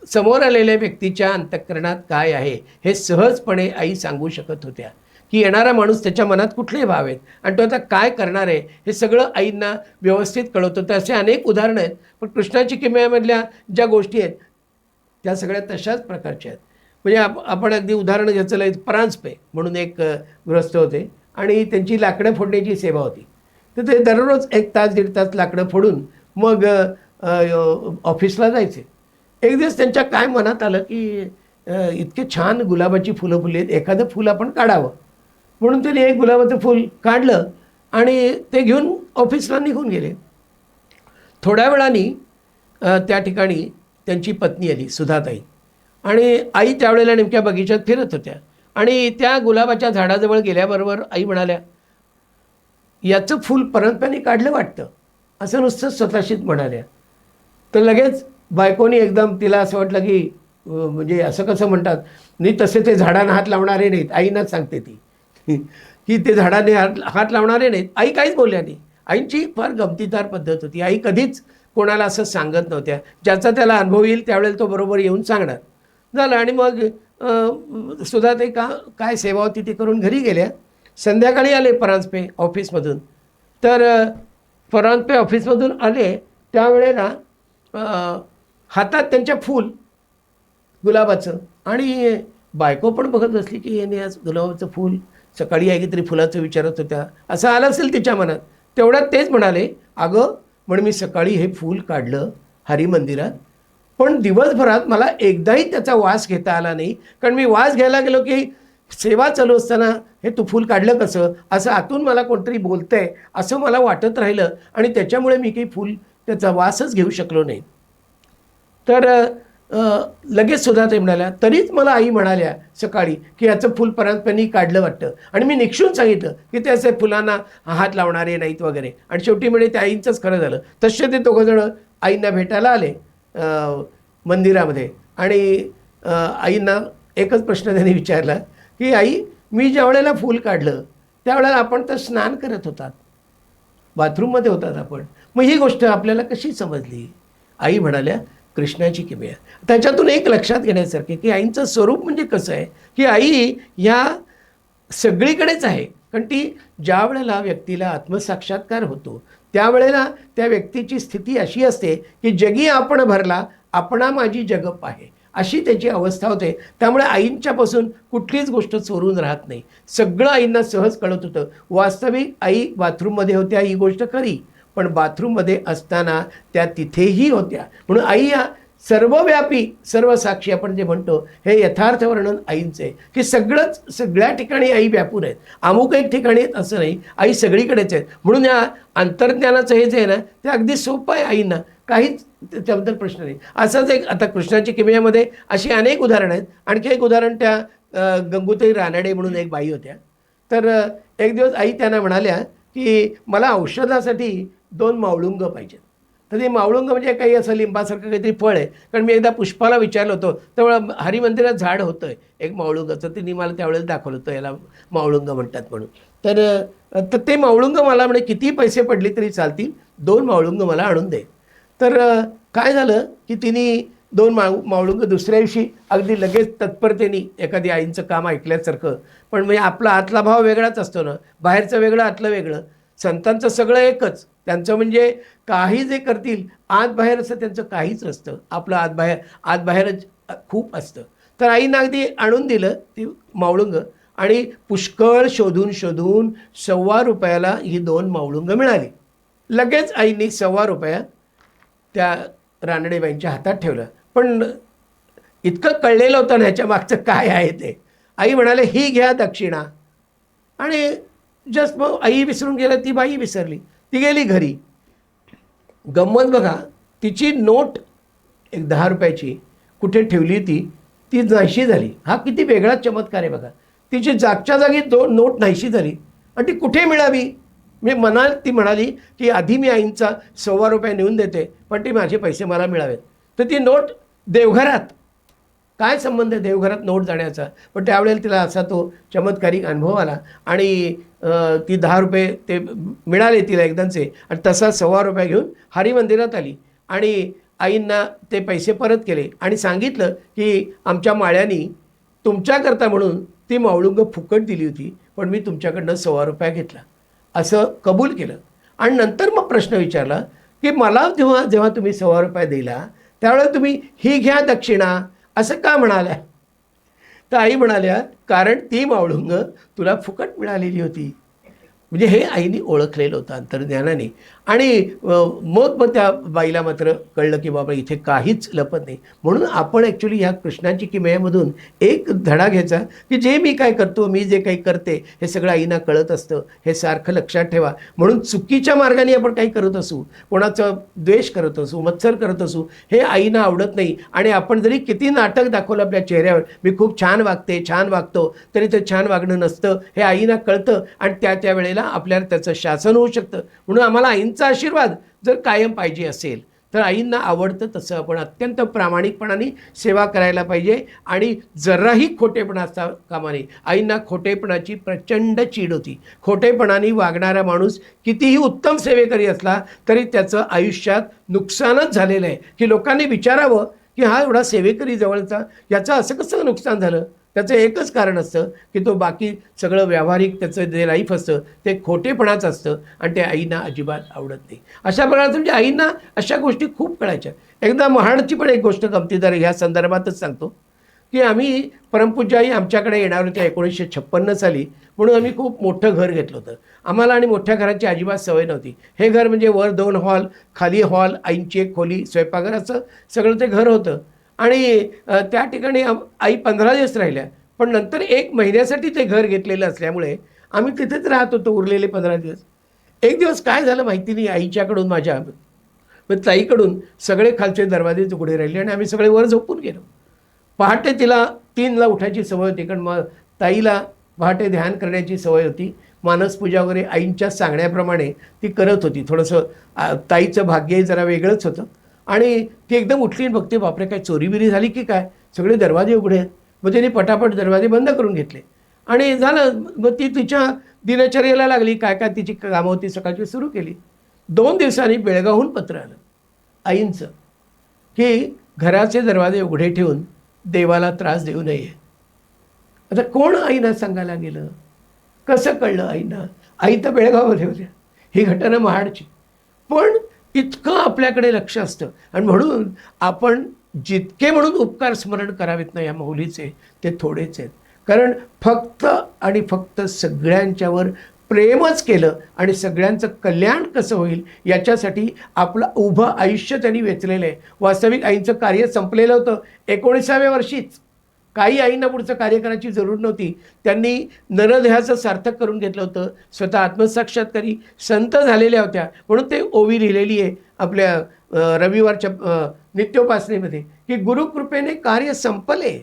समोर आलेल्या व्यक्तीच्या अंतःकरणात काय आहे हे सहजपणे आई सांगू शकत होत्या की येणारा माणूस त्याच्या मनात कुठले भाव आहेत आणि तो आता काय करणार आहे हे सगळं आईंना व्यवस्थित कळत होतं. असे अनेक उदाहरणं आहेत, पण कृष्णाची किमयामधल्या ज्या गोष्टी आहेत त्या सगळ्या तशाच प्रकारच्या आहेत. म्हणजे आपण अगदी उदाहरण घ्यायचं, परांजपे म्हणून एक गृहस्थ होते आणि त्यांची लाकडं फोडण्याची सेवा होती. तर ते दररोज 1 तास 1.5 तास लाकडं फोडून मग ऑफिसला जायचे. एक दिवस त्यांच्या काय मनात आलं की इतके छान गुलाबाची फुलं फुले आहेत, एखादं फुल आपण काढावं. म्हणून त्यांनी एक गुलाबाचं फूल काढलं आणि ते घेऊन ऑफिसला निघून गेले. थोड्या वेळाने त्या ठिकाणी त्यांची पत्नी आली, सुधाताई, आणि आई त्यावेळेला नेमक्या बगीचात फिरत होत्या आणि त्या गुलाबाच्या झाडाजवळ गेल्याबरोबर आई म्हणाल्या, याचं फूल परंतपणे काढलं वाटतं, असं नुसतं स्वतःशीच म्हणाल्या. तर लगेच बायकोनी एकदम तिला असं वाटलं की म्हणजे असं कसं म्हणतात नाही, तसे ते झाडांना हात लावणारे नाहीत, आईनाच सांगते ती की ते झाडाने हात लावणारे नाहीत. आई काहीच बोलल्या नाही. आईंची फार गमतीदार पद्धत होती. आई कधीच कोणाला असं सांगत नव्हत्या. ज्याचा त्याला अनुभव येईल त्यावेळेला तो बरोबर येऊन सांगणार. झालं आणि मग सुद्धा ते काय सेवा होती ती करून घरी गेल्या. संध्याकाळी आले परांजपे ऑफिसमधून. तर परांजपे ऑफिसमधून आले त्यावेळेला हातात त्यांच्या फूल गुलाबाचं, आणि बायको पण बघत बसली की याने आज गुलाबाचं फूल, सकाळी आई काहीतरी फुलाचं विचारत होत्या असं आलं असेल तिच्या मनात. तेवढ्यात तेच म्हणाले, अगं म्हणून मी सकाळी हे फूल काढलं हरिमंदिरात, पण दिवसभरात मला एकदाही त्याचा वास घेता आला नाही, कारण मी वास घ्यायला गेलो की सेवा चालू असताना हे तू फूल काढलं कसं, असं आतून मला कोणतरी बोलतंय असं मला वाटत राहिलं, आणि त्याच्यामुळे मी काही फूल त्याचा वासच घेऊ शकलो नाही. तर लगेच सुद्धा ते म्हणाल्या, तरीच मला आई म्हणाल्या सकाळी की याचं फूल परांजपेंनी काढलं वाटतं, आणि मी निक्षून सांगितलं की ते असे फुलांना हात लावणारे नाहीत वगैरे. आणि शेवटी म्हणजे त्या आईंचंच खरं झालं. तसे ते दोघंजणं आईंना भेटायला आले मंदिरामध्ये, आणि आईंना एकच प्रश्न त्यांनी विचारला की आई, मी ज्या वेळेला फूल काढलं त्यावेळेला आपण तर स्नान करत होतात, बाथरूममध्ये होतात आपण, मग ही गोष्ट आपल्याला कशी समजली? आई म्हणाल्या, कृष्णाची किमया. त्याच्यातून एक लक्षात घेण्यासारखे की आईंचं स्वरूप म्हणजे कसं आहे की आई ह्या सगळीकडेच आहे. कारण ती ज्या वेळेला व्यक्तीला आत्मसाक्षात्कार होतो त्यावेळेला त्या व्यक्तीची स्थिती अशी असते की जगी आपण भरला, आपणा माझी जग पाहे, अशी त्याची अवस्था होते. त्यामुळे आईंच्यापासून कुठलीच गोष्ट चोरून राहत नाही. सगळं आईंना सहज कळत होतं. वास्तविक आई बाथरूममध्ये होत्या ही गोष्ट खरी, पण बाथरूममध्ये असताना त्या तिथेही होत्या. म्हणून आई या सर्वव्यापी सर्वसाक्षी आपण जे म्हणतो हे यथार्थ वर्णन आईंचं आहे की सगळ्या ठिकाणी आई व्यापून आहेत. अमुक एक ठिकाणी आहेत असं नाही, आई सगळीकडेच आहेत. म्हणून या अंतर्ज्ञानाचं हे जे आहे ना ते अगदी सोपं आहे आईंना, काहीच त्याबद्दल प्रश्न नाही. असंच एक आता कृष्णाची किमयामध्ये अशी अनेक उदाहरणं आहेत. आणखी एक उदाहरण, त्या गंगूताई रानडे म्हणून एक बाई होत्या. तर एक दिवस आई त्यांना म्हणाल्या की मला औषधासाठी 2 मावळुंग पाहिजेत. तर ते मावळुंग म्हणजे काही असं लिंबासारखं काहीतरी फळ आहे. कारण मी एकदा पुष्पाला विचारलं होतं, त्यामुळं हरिमंदिरात झाड होतं एक मावळुंगाचं, तिने मला त्यावेळेला दाखवलं होतं, याला मावळुंग म्हणतात म्हणून. तर ते मावळुंग मला म्हणे किती पैसे पडले तरी चालतील, 2 मावळुंग मला आणून दे. तर काय झालं की तिने 2 मावळुंग दुसऱ्या दिवशी अगदी लगेच तत्परतेने, एखादी आईंचं काम ऐकल्यासारखं. पण म्हणजे आपला आतला भाव वेगळाच असतो ना, बाहेरचं वेगळं आतलं वेगळं. संतांचं सगळं एकच, त्यांचं म्हणजे काही जे करतील आत बाहेर असं त्यांचं काहीच नसतं. आपलं आत बाहेरच खूप असतं. तर आईनं अगदी आणून दिलं ती मावळुंग, आणि पुष्कळ शोधून ₹1.25 ही 2 मावळुंग मिळाली. लगेच आईने ₹1.25 त्या रानडेबाईंच्या हातात ठेवलं. पण इतकं कळलेलं होतं ना ह्याच्या मागचं काय आहे ते. आई म्हणाले, ही घ्या दक्षिणा. आणि जस्ट मग आई विसरून गेलं, ती बाई विसरली, ती गेली घरी. गंमत बघा, तिची नोट एक ₹10 कुठे ठेवली ती नाहीशी झाली. हा किती वेगळा चमत्कार आहे बघा. तिची जागच्या जागी नोट नाहीशी झाली, आणि ती कुठे मिळावी? ती म्हणाली की आधी मी आईंचा ₹1.25 नेऊन देते, पण ते माझे पैसे मला मिळावेत. तर ती नोट देवघरात, काय संबंध आहे देवघरात नोट जाण्याचा? पण त्यावेळेला तिला असा तो चमत्कारिक अनुभव आला, आणि ती ₹10 ते मिळाले तिला एकदमचे, आणि तसा ₹1.25 घेऊन हरिमंदिरात आली, आणि आईंना ते पैसे परत केले, आणि सांगितलं की आमच्या माळ्यांनी तुमच्याकरता म्हणून ती मावळुंग फुकट दिली होती, पण मी तुमच्याकडनं ₹1.25 घेतला, असं कबूल केलं. आणि नंतर मग प्रश्न विचारला की मला जेव्हा तुम्ही ₹1.25 दिला त्यावेळेला तुम्ही ही घ्या दक्षिणा असं का म्हणाल्या? तर आई म्हणाल्या, कारण ती मावळुंग तुला फुकट मिळालेली होती. म्हणजे हे आईने ओळखलेलं होतं अंतर्ज्ञानाने. आणि मग त्या बाईला मात्र कळलं की बाबा इथे काहीच लपत नाही. म्हणून आपण ॲक्च्युली ह्या कृष्णाची किमयामधून एक धडा घ्यायचा की जे मी काय करतो, मी जे काही करते हे सगळं आईना कळत असतं, हे सारखं लक्षात ठेवा. म्हणून चुकीच्या मार्गाने आपण काही करत असू, कोणाचं द्वेष करत असू, मत्सर करत असू, हे आईना आवडत नाही. आणि आपण जरी किती नाटक दाखवलं आपल्या चेहऱ्यावर, मी खूप छान वागते, छान वागतो, तरी ते छान वागणं नसतं हे आईना कळतं, आणि त्या वेळेला आपल्याला त्याचं शासन होऊ शकतं. म्हणून आम्हाला आईंचा आशीर्वाद जर कायम पाहिजे असेल तर आईंना आवडतं तसं आपण अत्यंत प्रामाणिकपणाने सेवा करायला पाहिजे आणि जराही खोटेपणा असता कामा नये. आईंना खोटेपणाची प्रचंड चीड होती. खोटेपणाने वागणारा माणूस कितीही उत्तम सेवेकरी असला तरी त्याचं आयुष्यात नुकसानच झालेलं आहे, की लोकांनी विचारावं की हा एवढा सेवेकरी जवळचा, याचं असं कसं नुकसान झालं. त्याचं एकच कारण असतं की तो बाकी सगळं व्यावहारिक त्याचं जे लाईफ असतं ते खोटेपणाच असतं आणि ते आईंना अजिबात आवडत नाही. अशा प्रकारचं म्हणजे आईंना अशा गोष्टी खूप कळायच्या. एकदा महाडची पण एक गोष्ट गमतीदार ह्या संदर्भातच सांगतो की आम्ही परमपूज्य आई आमच्याकडे येणार होत्या 1956 साली, म्हणून आम्ही खूप मोठं घर घेतलं होतं. आम्हाला आणि मोठ्या घराची अजिबात सवय नव्हती. हे घर म्हणजे वर 2 हॉल, खाली हॉल, आईंची एक खोली, स्वयंपाकघर, असं सगळं ते घर होतं. आणि त्या ठिकाणी आई 15 दिवस राहिल्या, पण नंतर 1 महिन्यासाठी ते घर घेतलेलं असल्यामुळे आम्ही तिथेच राहत होतो उरलेले 15 दिवस. एक दिवस काय झालं माहिती नाही, आईच्याकडून माझ्या ताईकडून सगळे खालचे दरवाजे उघडे राहिले आणि आम्ही सगळे वर झोपून गेलो. पहाटे तिला 3ला उठायची सवय होती, कारण मग ताईला पहाटे ध्यान करण्याची सवय होती. मानसपूजा वगैरे आईंच्या सांगण्याप्रमाणे ती करत होती. थोडंसं ताईचं भाग्यही जरा वेगळंच होतं. आणि ती एकदम उठली आणि बघते, बापरे काय चोरीबिरी झाली की काय, सगळे दरवाजे उघडे आहेत. मग तिने पटापट दरवाजे बंद करून घेतले आणि झालं. मग ती तिच्या दिनचर्येला लागली, काय काय तिची कामं होती सकाळची सुरू केली. 2 दिवसांनी बेळगावहून पत्र आलं आईंचं की घराचे दरवाजे उघडे ठेवून देवाला त्रास देऊ नये. आता कोण आईना सांगायला गेलं, कसं कळलं आईना? आई तर बेळगावमध्ये होत्या, ही घटना महाडची. पण इतकं आपल्याकडे लक्ष असतं आणि म्हणून आपण जितके म्हणून उपकार स्मरण करावेत ना या माऊलीचे, ते थोडेच आहेत. कारण फक्त आणि फक्त सगळ्यांच्यावर प्रेमच केलं आणि सगळ्यांचं कल्याण कसं होईल याच्यासाठी आपलं उभं आयुष्य त्यांनी वेचलेलं आहे. वास्तविक आईंचं कार्य संपलेलं होतं 19व्या वर्षीच. काही आईंना पुढचं कार्य करायची जरूर नव्हती. त्यांनी नरदेहाचं सार्थक करून घेतलं होतं. स्वतः आत्मसाक्षात्कारी संत झालेल्या होत्या, म्हणून ते ओवी लिहिलेली आहे आपल्या रविवारच्या नित्योपासनेमध्ये की गुरुकृपेने कार्य संपले,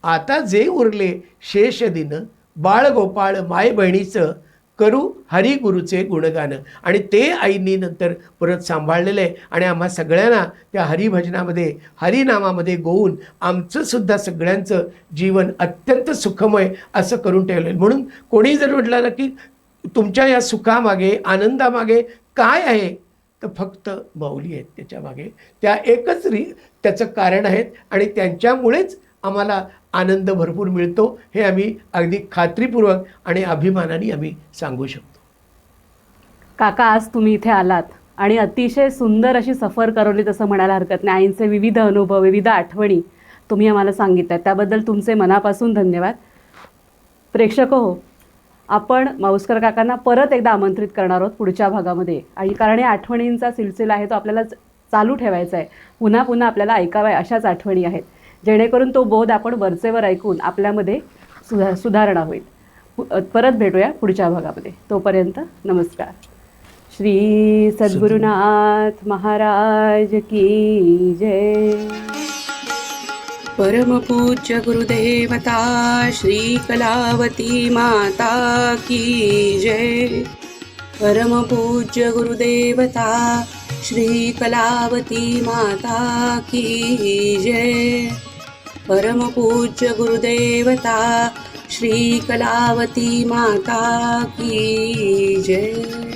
आता जे उरले शेष दिन, बाळ गोपाळ माय बहिणीचं करू हरी गुरुचे गुणगान. आणि ते आईंनी नंतर परत सांभाळलेलं आहे आणि आम्हा सगळ्यांना त्या हरिभजनामध्ये हरिनामामध्ये गोवून आमचंसुद्धा सगळ्यांचं जीवन अत्यंत सुखमय असं करून ठेवलं आहे. म्हणून कोणी जर म्हटलं ना की तुमच्या या सुखामागे आनंदामागे काय आहे, तर फक्त माऊली आहेत त्याच्यामागे. त्या एकच त्याचं कारण आहेत आणि त्यांच्यामुळेच आम्हाला आनंद भरपूर मिळतो, हे आम्ही अगदी खात्रीपूर्वक आणि अभिमानाने आम्ही सांगू शकतो. काका, आज तुम्ही इथे आलात आणि अतिशय सुंदर अशी सफर करवली तसं म्हणायला हरकत नाही. आईंचे विविध अनुभव, विविध आठवणी तुम्ही आम्हाला सांगितल्यात, त्याबद्दल तुमचे मनापासून धन्यवाद. प्रेक्षक हो, आपण माऊसकर काकांना परत एकदा आमंत्रित करणार आहोत पुढच्या भागामध्ये. आणि कारण या आठवणींचा सिलसिला आहे तो आपल्याला चालू ठेवायचा आहे. पुन्हा पुन्हा आपल्याला ऐकाव्या अशाच आठवणी आहेत, जेणेकरून तो बोध आपण वरचेवर ऐकून आपल्यामध्ये सुधारणा होईल. परत भेटूया पुढच्या भागामध्ये. तोपर्यंत नमस्कार. श्री सद्गुरुनाथ महाराज की जय. परमपूज्य गुरुदेवता श्री कलावती माता की जय. परमपूज्य गुरुदेवता श्री कलावती माता की जय. परमपूज्य गुरुदेवता श्री कलावती माता की जय.